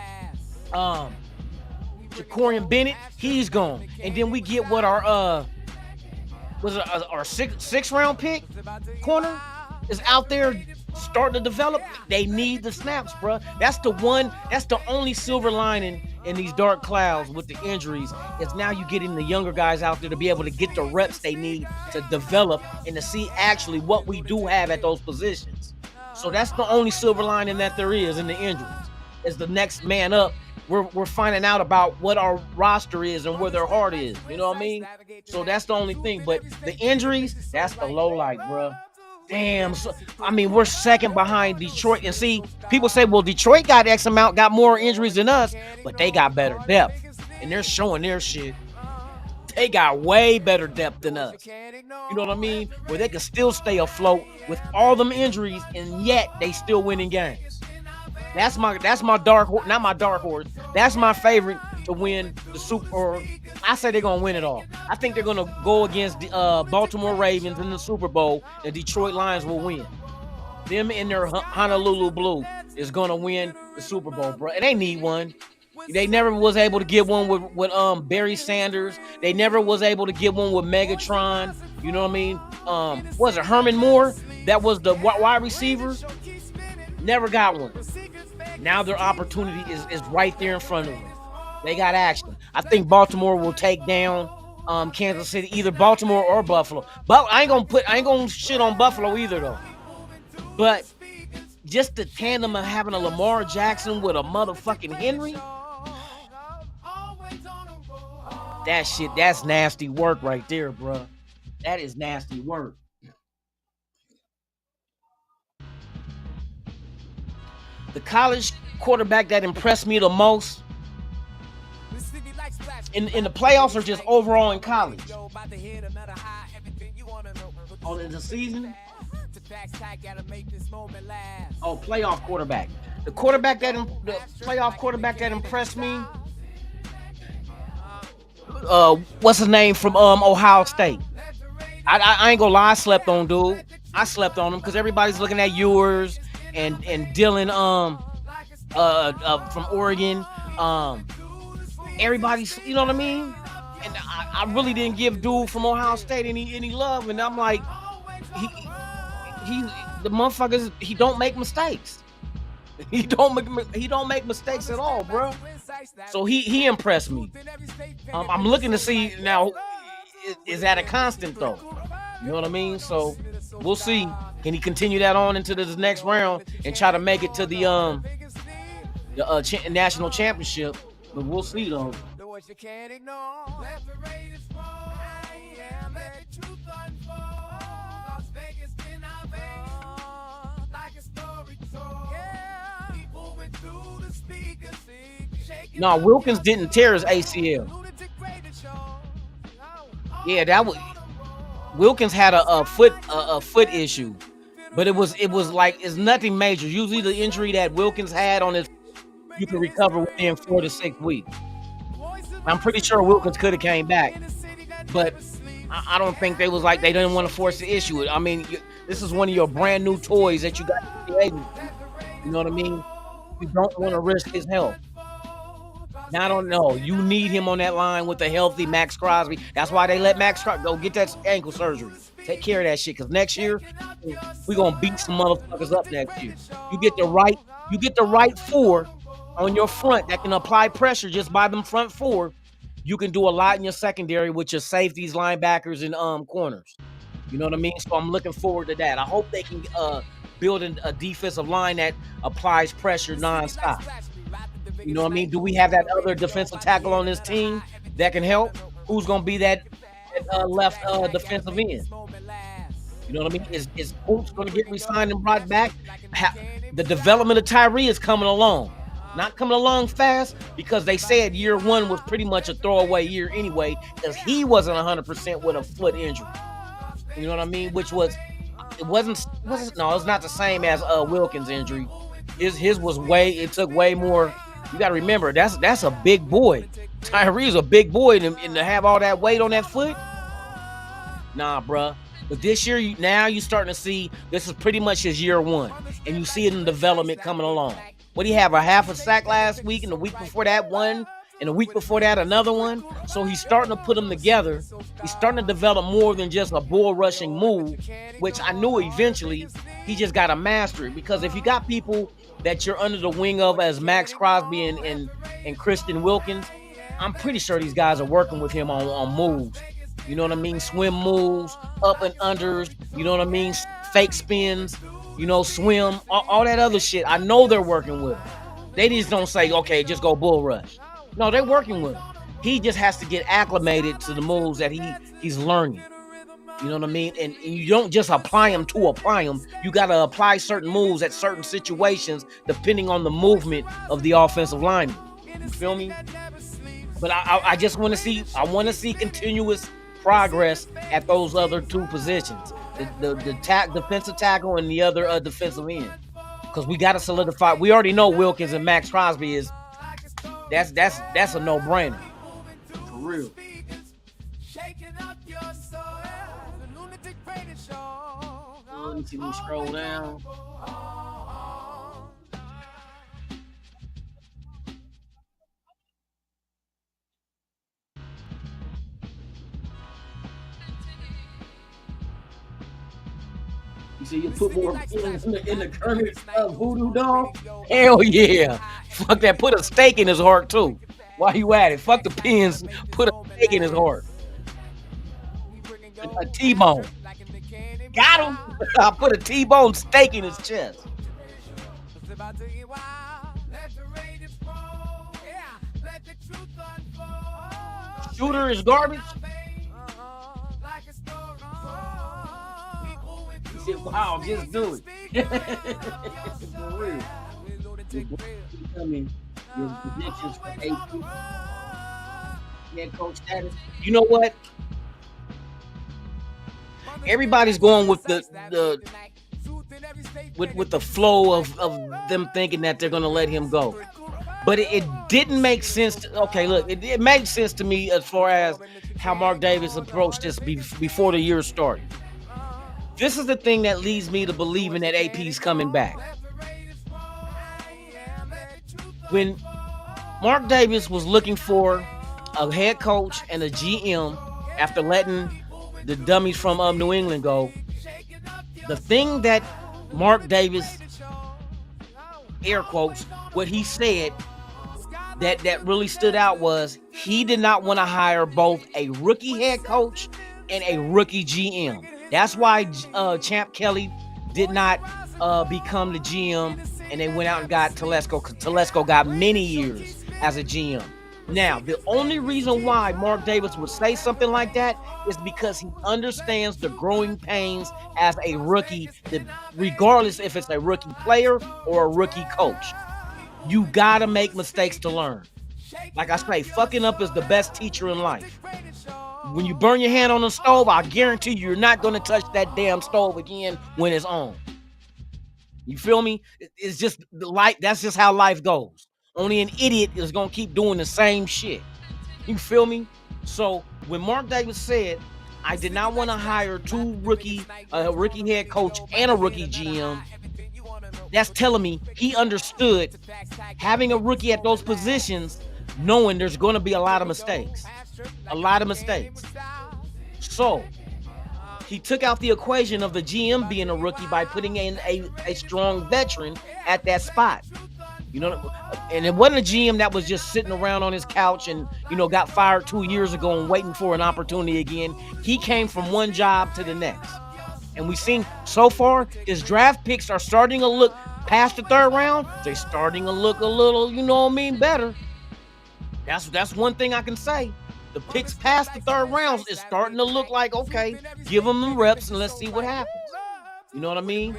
DeCorian Bennett, he's gone. And then we get what our was it our six round pick corner is out there starting to develop. They need the snaps, bro. That's the only silver lining in these dark clouds with the injuries is now you getting the younger guys out there to be able to get the reps they need to develop and to see actually what we do have at those positions. So that's the only silver lining that there is in the injuries. Is the next man up. We're finding out about what our roster is and where their heart is. You know what I mean? So that's the only thing. But the injuries, that's the low light, bro. Damn. So, I mean, we're second behind Detroit. And see, people say, well, Detroit got X amount, got more injuries than us, but they got better depth. And they're showing their shit. They got way better depth than us. You know what I mean? Where they can still stay afloat with all them injuries, and yet they still winning games. That's my dark horse, not my dark horse. That's my favorite to win the Super. Or I say they're gonna win it all. I think they're gonna go against the Baltimore Ravens in the Super Bowl, and Detroit Lions will win. Them in their Honolulu Blue is gonna win the Super Bowl, bro. And they need one. They never was able to get one with Barry Sanders. They never was able to get one with Megatron. You know what I mean? Was it Herman Moore? That was the wide receiver. Never got one. Now their opportunity is right there in front of them. They got action. I think Baltimore will take down Kansas City, either Baltimore or Buffalo. But I ain't gonna shit on Buffalo either though. But just the tandem of having a Lamar Jackson with a motherfucking Henry, that's nasty work right there, bro. That is nasty work. The college quarterback that impressed me the most in the playoffs or just overall in college? Oh, in the season? Oh, playoff quarterback. The playoff quarterback that impressed me. What's his name from Ohio State? I ain't gonna lie, I slept on dude. I slept on him because everybody's looking at Ewers and Dylan from Oregon. Everybody's, you know what I mean? And I really didn't give dude from Ohio State any love, and I'm like, the motherfuckers, he don't make mistakes. He don't make mistakes at all, bro. So he impressed me. I'm looking to see now, is that a constant though? You know what I mean? So we'll see. Can he continue that on into this next round and try to make it to the national championship? But we'll see though. No, Wilkins didn't tear his ACL. Yeah, that was Wilkins had a foot issue, but it was like it's nothing major. Usually the injury that Wilkins had on his, you can recover within 4 to 6 weeks. I'm pretty sure Wilkins could have came back, but I don't think they was like they didn't want to force the issue. I mean, this is one of your brand new toys that you got to the agency. You know what I mean? You don't want to risk his health. Now, I don't know. You need him on that line with a healthy Max Crosby. That's why they let Max Crosby go get that ankle surgery. Take care of that shit, because next year we're gonna beat some motherfuckers up next year. You get the right four on your front that can apply pressure just by them front four. You can do a lot in your secondary with your safeties, linebackers, and corners. You know what I mean? So I'm looking forward to that. I hope they can build a defensive line that applies pressure nonstop. You know what I mean? Do we have that other defensive tackle on this team that can help? Who's going to be that left defensive end? You know what I mean? Is Hoops going to get re-signed and brought back? The development of Tyree is coming along. Not coming along fast because they said year one was pretty much a throwaway year anyway because he wasn't 100% with a foot injury. You know what I mean? Which was, it was not the same as Wilkins' injury. His was it took way more. You got to remember, that's a big boy. Tyree's a big boy, and to have all that weight on that foot, nah, bruh. But this year, you're starting to see this is pretty much his year one, and you see it in development coming along. What did he have, a half a sack last week, and the week before that, one, and a week before that another one. So he's starting to put them together. He's starting to develop more than just a bull rushing move, which I knew eventually he just got to master it. Because if you got people that you're under the wing of as Max Crosby and Kristen Wilkins, I'm pretty sure these guys are working with him on moves. You know what I mean? Swim moves, up and unders, you know what I mean? Fake spins, you know, swim, all that other shit. I know they're working with him. They just don't say, okay, just go bull rush. No, they're working with him. He just has to get acclimated to the moves that he's learning. You know what I mean? And you don't just apply them to apply them. You got to apply certain moves at certain situations depending on the movement of the offensive lineman. You feel me? But I just want to see, continuous progress at those other two positions, the defensive tackle and the other defensive end, because we got to solidify. We already know Wilkins and Max Crosby is that's a no-brainer for real. Let me see, we scroll down. You see, you put more feelings in the Kermit voodoo doll? Hell yeah. Fuck that. Put a stake in his heart, too. While you at it. Fuck the pins. Put a stake in his heart. A T-bone. Got him. I put a T-bone stake in his chest. Shooter is garbage. Wow, just do it. For real. I mean, your predictions for AP head coach status. You know what? Everybody's going with the flow of them thinking that they're gonna let him go. But it didn't make sense. Okay, look, it made sense to me as far as how Mark Davis approached this before the year started. This is the thing that leads me to believing that AP's coming back. When Mark Davis was looking for a head coach and a GM after letting the dummies from New England go, the thing that Mark Davis, air quotes, what he said that really stood out was he did not want to hire both a rookie head coach and a rookie GM. That's why Champ Kelly did not become the GM, and they went out and got Telesco, because Telesco got many years as a GM. Now, the only reason why Mark Davis would say something like that is because he understands the growing pains as a rookie, regardless if it's a rookie player or a rookie coach. You got to make mistakes to learn. Like I say, fucking up is the best teacher in life. When you burn your hand on the stove, I guarantee you're not going to touch that damn stove again when it's on. You feel me? It's just life. That's just how life goes. Only an idiot is going to keep doing the same shit. You feel me? So when Mark Davis said, I did not want to hire a rookie head coach and a rookie GM, that's telling me he understood having a rookie at those positions, knowing there's going to be a lot of mistakes. So he took out the equation of the GM being a rookie by putting in a strong veteran at that spot. You know, and it wasn't a GM that was just sitting around on his couch and, got fired 2 years ago and waiting for an opportunity again. He came from one job to the next. And we've seen so far his draft picks are starting to look past the third round. They're starting to look a little, better. That's one thing I can say. The picks past the third round is starting to look like, okay, give them the reps and let's see what happens. You know what I mean?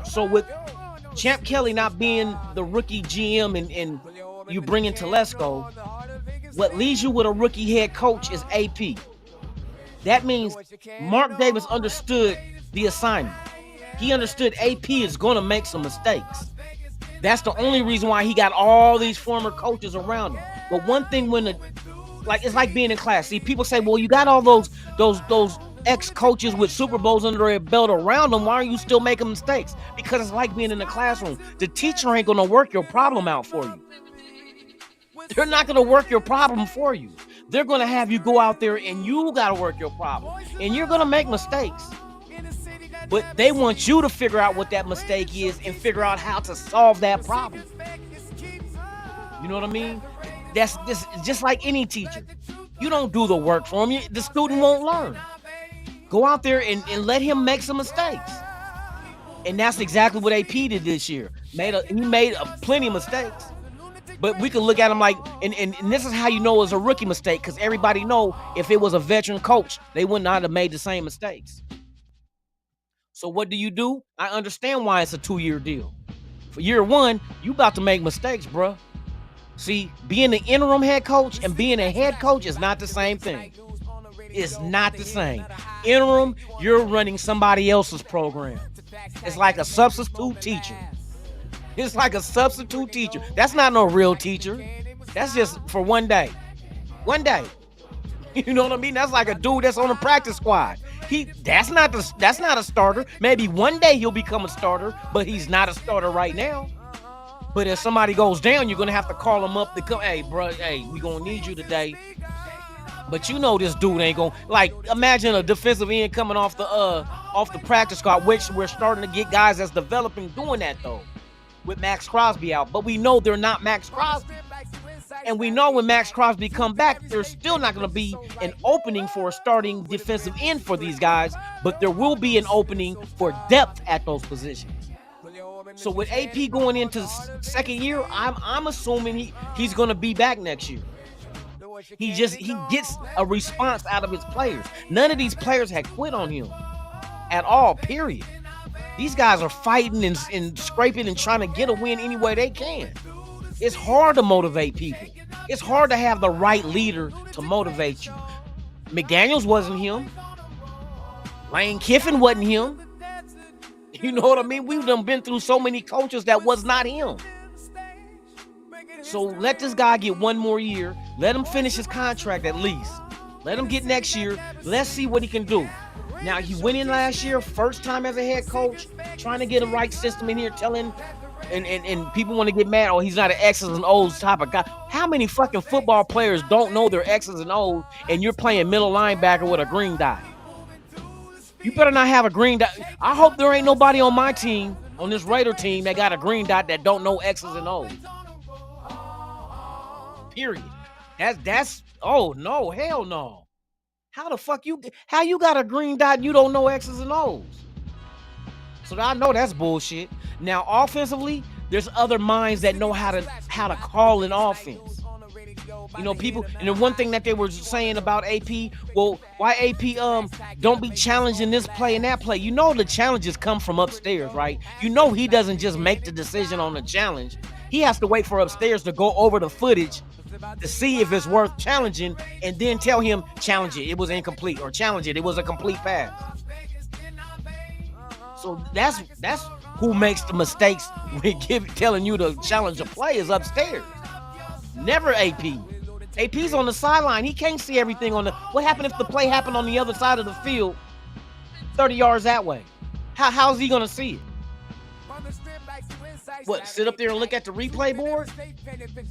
So with Champ Kelly not being the rookie GM and you bring in Telesco, what leaves you with a rookie head coach is AP. That means Mark Davis understood the assignment. He understood AP is going to make some mistakes. That's the only reason why he got all these former coaches around him. But one thing it's like being in class. See, people say, well, you got all those ex-coaches with Super Bowls under their belt around them. Why are you still making mistakes? Because it's like being in the classroom. The teacher ain't going to work your problem out for you. They're not going to work your problem for you. They're going to have you go out there and you got to work your problem. And you're going to make mistakes. But they want you to figure out what that mistake is and figure out how to solve that problem. You know what I mean? That's just like any teacher. You don't do the work for him. The student won't learn. Go out there and let him make some mistakes. And that's exactly what AP did this year. He made plenty of mistakes. But we could look at him like, and this is how you know it's a rookie mistake, because everybody know if it was a veteran coach, they would not have made the same mistakes. So what do? I understand why it's a 2-year deal. For year one, you about to make mistakes, bro. See, being the interim head coach and being a head coach is not the same thing. It's not the same. Interim, you're running somebody else's program. It's like a substitute teacher. It's like a substitute teacher. That's not no real teacher. That's just for one day. One day. You know what I mean? That's like a dude that's on a practice squad. That's not a starter. Maybe one day he'll become a starter, but he's not a starter right now. But if somebody goes down, you're gonna have to call him up to come. Hey, bro, hey, we gonna need you today. But you know this dude ain't gonna, like, imagine a defensive end coming off the practice squad, which we're starting to get guys that's developing doing that though, with Max Crosby out. But we know they're not Max Crosby. And we know when Max Crosby come back, there's still not going to be an opening for a starting defensive end for these guys, but there will be an opening for depth at those positions. So with AP going into second year, I'm assuming he's going to be back next year. He gets a response out of his players. None of these players had quit on him at all, period. These guys are fighting and scraping and trying to get a win any way they can. It's hard to motivate people. It's hard to have the right leader to motivate you. McDaniels wasn't him. Lane Kiffin wasn't him. You know what I mean? We've done been through so many coaches that was not him. So let this guy get one more year. Let him finish his contract at least. Let him get next year. Let's see what he can do. Now, he went in last year, first time as a head coach, trying to get a right system in here, telling, and people want to get mad, oh, he's not an X's and O's type of guy. How many fucking football players don't know their X's and O's, and you're playing middle linebacker with a green dot? You better not have a green dot. I hope there ain't nobody on my team, on this Raider team, that got a green dot that don't know X's and O's. Period. That's oh no, hell no. How the fuck how you got a green dot and you don't know X's and O's? So I know that's bullshit. Now offensively, there's other minds that know how to call an offense. You know, people, and the one thing that they were saying about AP, well, why AP don't be challenging this play and that play? You know the challenges come from upstairs, right? You know he doesn't just make the decision on the challenge. He has to wait for upstairs to go over the footage to see if it's worth challenging, and then tell him, challenge it, it was incomplete, or challenge it, it was a complete pass. So that's who makes the mistakes with telling you to challenge a play is upstairs. Never AP. AP's on the sideline. He can't see everything on the. What happened if the play happened on the other side of the field, 30 yards that way? How's he gonna see it? What, sit up there and look at the replay board?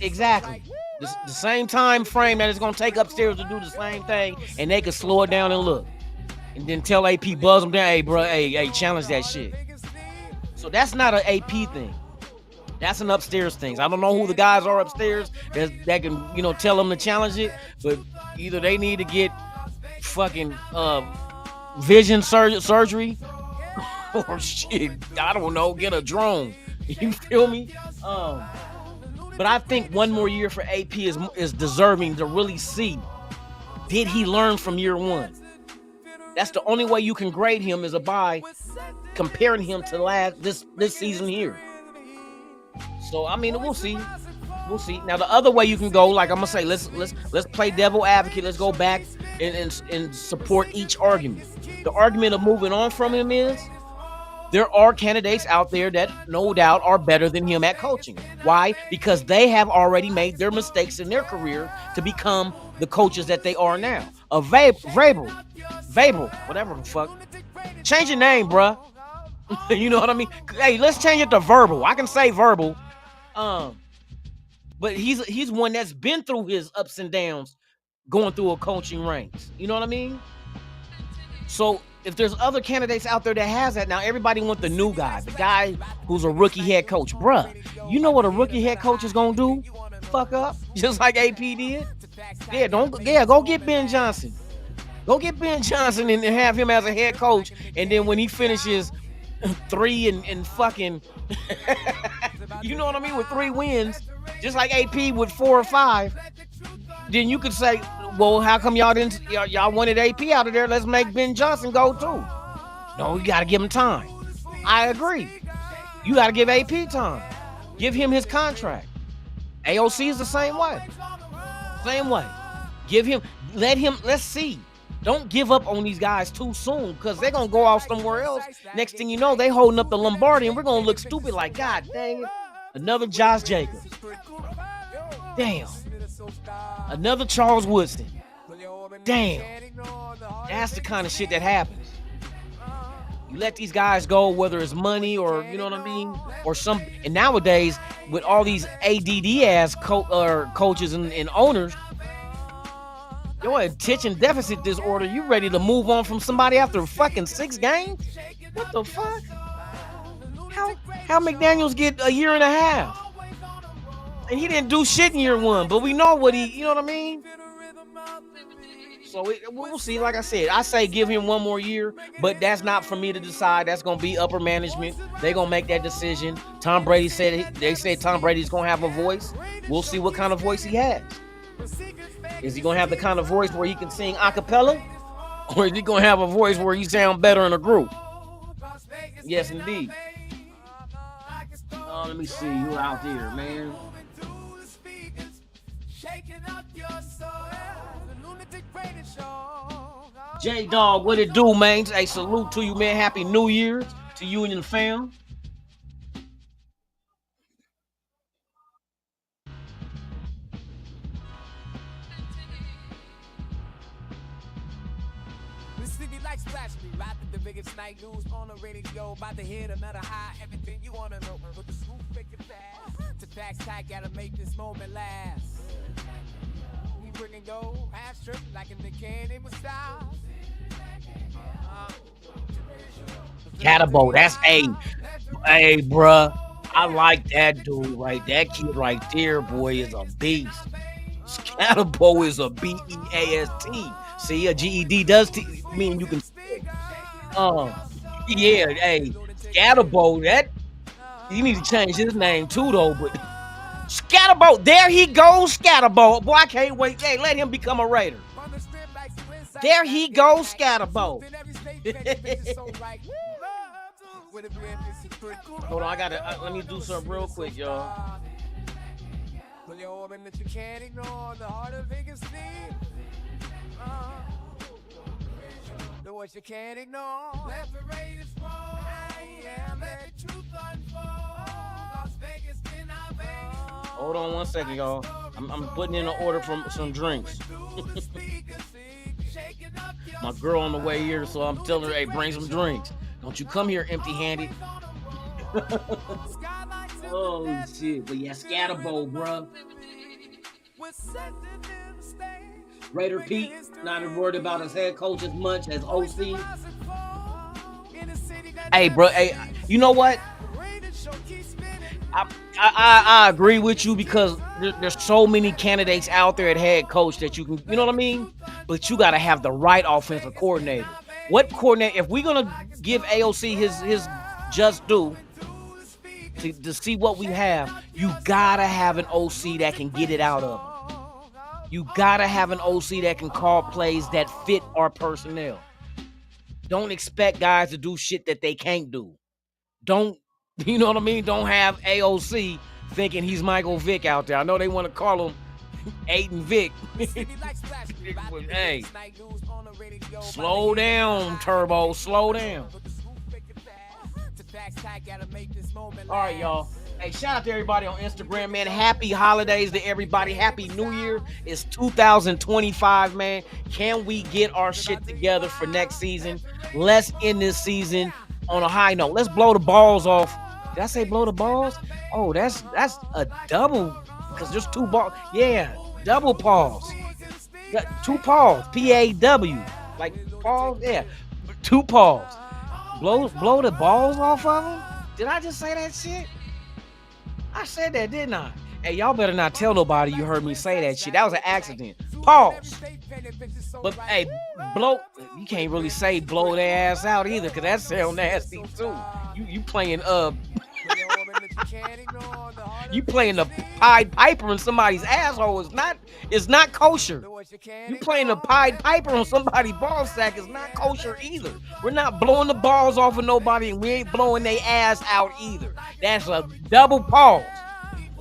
Exactly. The same time frame that it's going to take upstairs to do the same thing, and they can slow it down and look. And then tell AP, buzz them down, hey, bro, hey, challenge that shit. So that's not an AP thing. That's an upstairs thing. I don't know who the guys are upstairs that can, you know, tell them to challenge it, but either they need to get fucking vision surgery or shit, I don't know, get a drone. You feel me? But I think one more year for AP is deserving to really see, did he learn from year one? That's the only way you can grade him, is by comparing him to this season here. So I mean, we'll see. We'll see. Now the other way you can go, like I'm gonna say, let's play devil advocate. Let's go back and support each argument. The argument of moving on from him is, there are candidates out there that no doubt are better than him at coaching. Why? Because they have already made their mistakes in their career to become the coaches that they are now. Vrabel, whatever the fuck. Change your name, bruh. You know what I mean? Hey, let's change it to Verbal. I can say Verbal. but he's one that's been through his ups and downs, going through a coaching ranks. You know what I mean? So if there's other candidates out there that has that, now everybody want the new guy, the guy who's a rookie head coach. Bruh, you know what a rookie head coach is gonna do? Fuck up, just like AP did. Yeah, go get Ben Johnson. Go get Ben Johnson and have him as a head coach, and then when he finishes 3 and fucking, you know what I mean, with 3 wins, just like AP with 4 or 5, then you could say, well, how come y'all wanted AP out of there? Let's make Ben Johnson go too. No, you gotta give him time. I agree. You gotta give AP time. Give him his contract. AOC is the same way. Same way. Let's see. Don't give up on these guys too soon, because they're gonna go off somewhere else. Next thing you know, they holding up the Lombardi, and we're gonna look stupid like, God dang it. Another Josh Jacobs. Damn. Another Charles Woodson. Damn. That's the kind of shit that happens. You let these guys go, whether it's money or, you know what I mean, or some. And nowadays, with all these ADD ass coaches and owners, your attention deficit disorder, you ready to move on from somebody after fucking 6 games? What the fuck? How McDaniels get a year and a half? And he didn't do shit in year 1, but we know what you know what I mean? So we'll see. Like I said, I say give him 1 more year, but that's not for me to decide. That's going to be upper management. They're going to make that decision. Tom Brady they said Tom Brady's going to have a voice. We'll see what kind of voice he has. Is he going to have the kind of voice where he can sing a cappella? Or is he going to have a voice where he sound better in a group? Yes, indeed. Let me see who out there, man. J-Dog, what it do, man? Hey, salute to you, man. Happy New Year to you and your fam. The biggest night news on the radio, about to hit another high. Everything you wanna know, with the scoop, make it fast. To facts, I gotta make this moment last. We bring and go, half strip like in the candy with style. Catabo, that's hey, bruh. I like that dude, right? That kid right there, boy, is a beast. Catabo is a BEAST. See, a GED does mean you can. Yeah, hey, Scatterbo, that you need to change his name too, though. But Scatterbo, there he goes, Scatterbo. Boy, I can't wait. Hey, let him become a Raider. There he goes, Scatterbo. Hold on, I gotta let me do something real quick, y'all. The voice you can't ignore. Separated from I am, let the truth unfold. Las Vegas in our veins. Hold on 1 second, y'all. I'm putting in an order from some drinks. My girl on the way here, so I'm telling her, hey, bring some drinks. Don't you come here empty-handed. Oh shit, but yeah, Scatterbo, bruh. Raider Pete, not worried about his head coach as much as OC. Hey, bro, hey, you know what? I agree with you, because there's so many candidates out there at head coach that you can, you know what I mean? But you got to have the right offensive coordinator. What coordinator? If we're gonna give AOC his just due to see what we have, you gotta have an OC that can get it out of him. You gotta have an OC that can call plays that fit our personnel. Don't expect guys to do shit that they can't do. Don't, you know what I mean? Don't have AOC thinking he's Michael Vick out there. I know they want to call him Aiden Vick. Hey, slow down, Turbo. Slow down. All right, y'all. Hey, shout out to everybody on Instagram, man. Happy holidays to everybody. Happy New Year. It's 2025, man. Can we get our shit together for next season? Let's end this season on a high note. Let's blow the balls off. Did I say blow the balls? Oh, that's a double because there's two balls. Yeah, double pause. Two pause. PAW. Like pause. Yeah, two pause. Blow the balls off of them. Did I just say that shit? I said that, didn't I? Hey, y'all better not tell nobody you heard me say that shit. That was an accident. Pause. But hey, you can't really say blow their ass out either, because that sound nasty too. You playing you playing the Pied Piper in somebody's asshole is not kosher. You playing the Pied Piper on somebody's ball sack is not kosher either. We're not blowing the balls off of nobody, and we ain't blowing their ass out either. That's a double pause.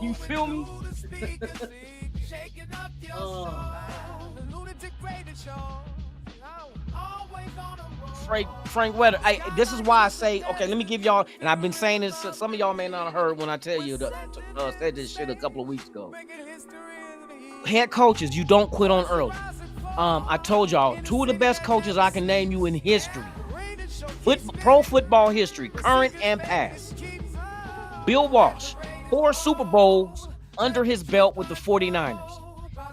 You feel me? Lunatik Raider Show. Frank Weather. This is why I say, okay, let me give y'all, and I've been saying this, some of y'all may not have heard when I tell you, said this shit a couple of weeks ago. Head coaches, you don't quit on early. I told y'all, two of the best coaches I can name you in history, pro football history, current and past. Bill Walsh, 4 Super Bowls under his belt with the 49ers.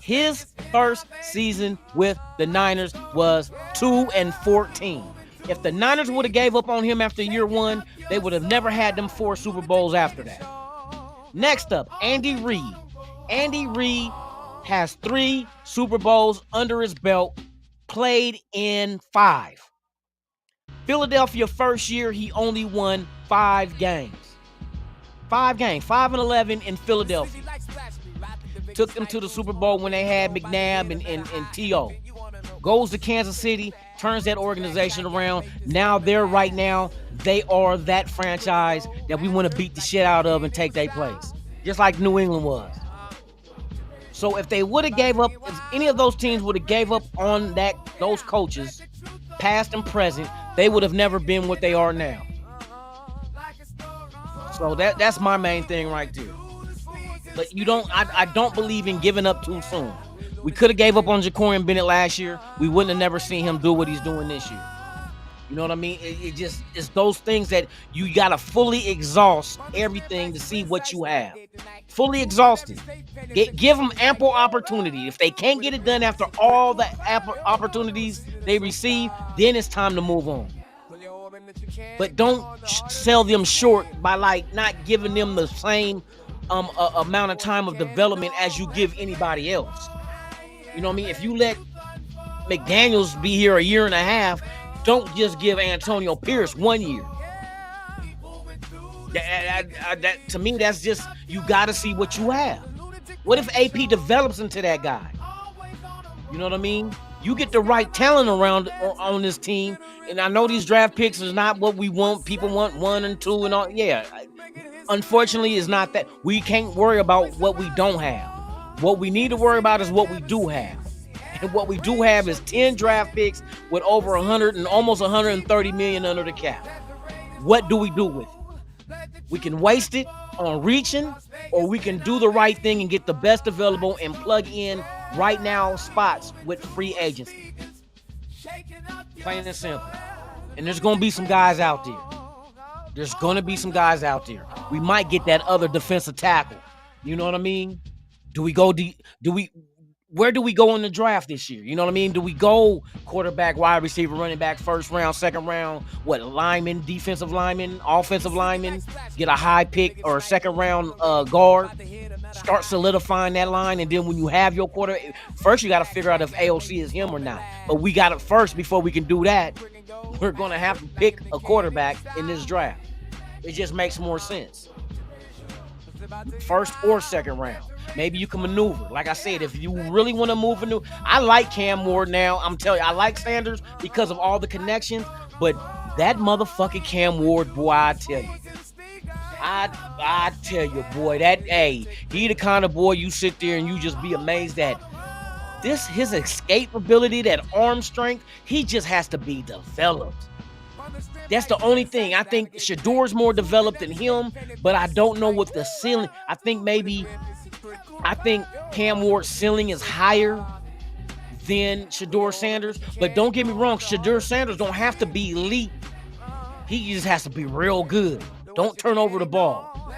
His first season with the Niners was 2-14. If the Niners would have gave up on him after year 1, they would have never had them 4 Super Bowls after that. Next up, Andy Reid. Andy Reid has 3 Super Bowls under his belt, played in 5. Philadelphia first year, he only won 5 games. 5-11 in Philadelphia. Took them to the Super Bowl when they had McNabb and T.O. Goes to Kansas City, turns that organization around. Now they are that franchise that we want to beat the shit out of and take their place. Just like New England was. So if they would have gave up, if any of those teams would have gave up on those coaches, past and present, they would have never been what they are now. So that's my main thing right there. But I don't believe in giving up too soon. We could have gave up on Jacorian Bennett last year. We wouldn't have never seen him do what he's doing this year. You know what I mean? It's those things that you got to fully exhaust everything to see what you have. Fully exhausted. Give them ample opportunity. If they can't get it done after all the opportunities they receive, then it's time to move on. But don't sell them short by not giving them the same amount of time of development as you give anybody else. You know what I mean? If you let McDaniels be here a year and a half, don't just give Antonio Pierce 1 year. That to me, that's just, you got to see what you have. What if AP develops into that guy? You know what I mean? You get the right talent around on this team, and I know these draft picks is not what we want. People want 1 and 2 and all. Yeah, unfortunately, it's not that. We can't worry about what we don't have. What we need to worry about is what we do have. And what we do have is 10 draft picks with over 100 and almost 130 million under the cap. What do we do with it? We can waste it on reaching, or we can do the right thing and get the best available and plug in right now spots with free agency. Plain and simple. And there's going to be some guys out there. There's going to be some guys out there. We might get that other defensive tackle. You know what I mean? Where do we go in the draft this year? You know what I mean? Do we go quarterback, wide receiver, running back, first round, second round, lineman, defensive lineman, offensive lineman, get a high pick or a second round guard, start solidifying that line, and then when you have your quarterback, first you got to figure out if AOC is him or not. But we got it first before we can do that. We're going to have to pick a quarterback in this draft. It just makes more sense. First or second round. Maybe you can maneuver. Like I said, if you really want to move I like Cam Ward now. I'm telling you, I like Sanders because of all the connections, but that motherfucking Cam Ward, boy, I tell you. I tell you, boy, he the kind of boy you sit there and you just be amazed at. His escape ability, that arm strength, he just has to be developed. That's the only thing. I think Shador's more developed than him, but I don't know what the ceiling. I think Cam Ward's ceiling is higher than Shador Sanders. But don't get me wrong, Shador Sanders don't have to be elite. He just has to be real good. Don't turn over the ball.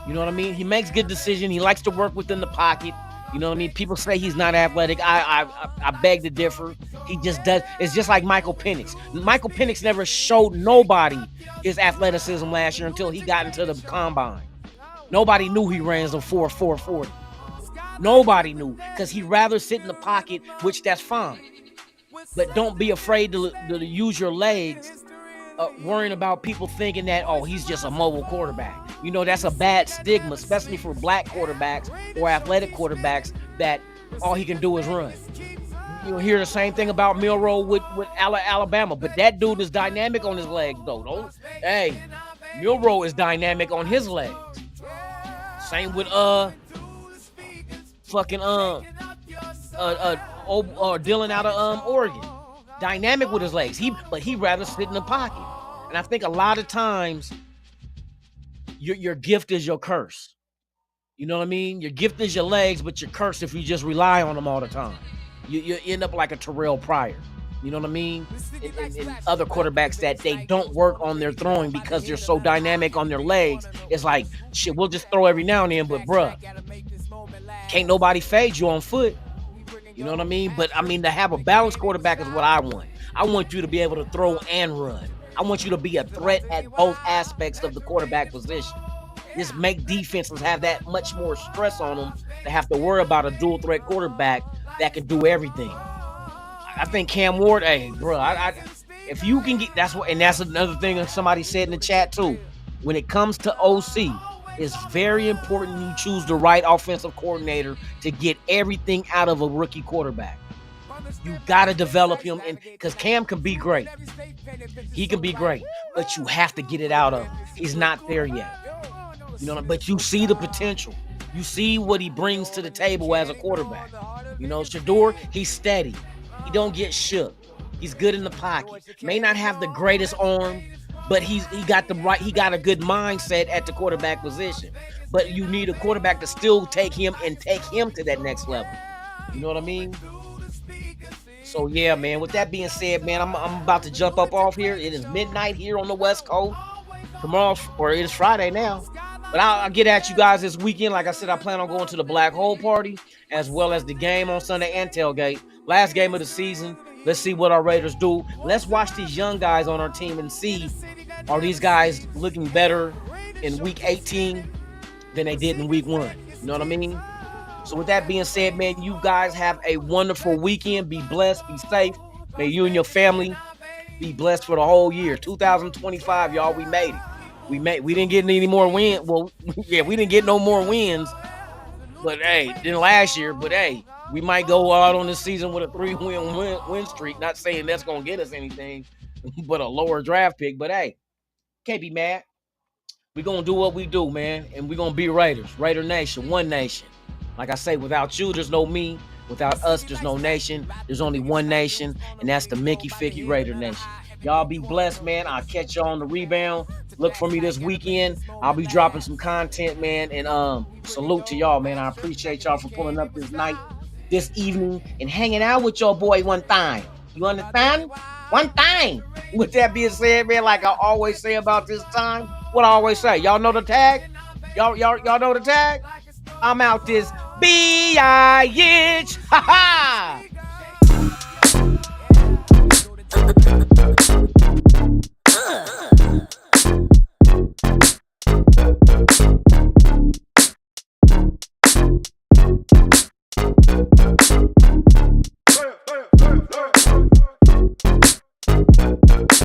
You know what I mean? He makes good decisions. He likes to work within the pocket. You know what I mean? People say he's not athletic. I beg to differ. He just does. It's just like Michael Penix. Michael Penix never showed nobody his athleticism last year until he got into the combine. Nobody knew he ran a 4.40. Nobody knew, because he'd rather sit in the pocket, which that's fine. But don't be afraid to use your legs, worrying about people thinking that, oh, he's just a mobile quarterback. You know, that's a bad stigma, especially for black quarterbacks or athletic quarterbacks, that all he can do is run. You hear the same thing about Milroe with Alabama, but that dude is dynamic on his legs, though. Hey, Milroe is dynamic on his legs. Same with Dylan out of Oregon. Dynamic with his legs. But he rather sit in the pocket. And I think a lot of times your gift is your curse. You know what I mean? Your gift is your legs, but your curse if you just rely on them all the time. You end up like a Terrell Pryor. You know what I mean? And other quarterbacks that they don't work on their throwing because they're so dynamic on their legs. It's like, shit, we'll just throw every now and then, but bruh, can't nobody fade you on foot. You know what I mean? But I mean, to have a balanced quarterback is what I want. I want you to be able to throw and run. I want you to be a threat at both aspects of the quarterback position. Just make defenses have that much more stress on them to have to worry about a dual threat quarterback that can do everything. I think Cam Ward, hey, bro, if you can get, that's another thing that somebody said in the chat too. When it comes to OC, it's very important you choose the right offensive coordinator to get everything out of a rookie quarterback. You got to develop him, because Cam can be great. He can be great, but you have to get it out of him. He's not there yet. You know, but you see the potential. You see what he brings to the table as a quarterback. You know, Shador, he's steady. He don't get shook. He's good in the pocket. May not have the greatest arm, but he got a good mindset at the quarterback position. But you need a quarterback to still take him to that next level. You know what I mean? So yeah, man. With that being said, man, I'm about to jump up off here. It is midnight here on the West Coast. Tomorrow, or it is Friday now. But I'll get at you guys this weekend. Like I said, I plan on going to the Black Hole Party, as well as the game on Sunday and tailgate. Last game of the season. Let's see what our Raiders do. Let's watch these young guys on our team and see, are these guys looking better in week 18 than they did in week 1? You know what I mean? So with that being said, man, you guys have a wonderful weekend. Be blessed. Be safe. May you and your family be blessed for the whole year. 2025, y'all, we made it. We didn't get any more wins. Well, yeah, we didn't get no more wins. But hey, than last year. But hey, we might go out on this season with a 3-win streak. Not saying that's gonna get us anything, but a lower draft pick. But hey, can't be mad. We're gonna do what we do, man, and we're gonna be Raiders. Raider Nation, one nation. Like I say, without you, there's no me. Without us, there's no nation. There's only one nation, and that's the Mickey Ficky Raider Nation. Y'all be blessed, man. I'll catch y'all on the rebound. Look for me this weekend. I'll be dropping some content, man. And salute to y'all, man. I appreciate y'all for pulling up this evening, and hanging out with your boy one time. You understand? One time. With that being said, man, like I always say about this time, what I always say, y'all know the tag? Y'all know the tag? I'm out this bitch. Ha ha!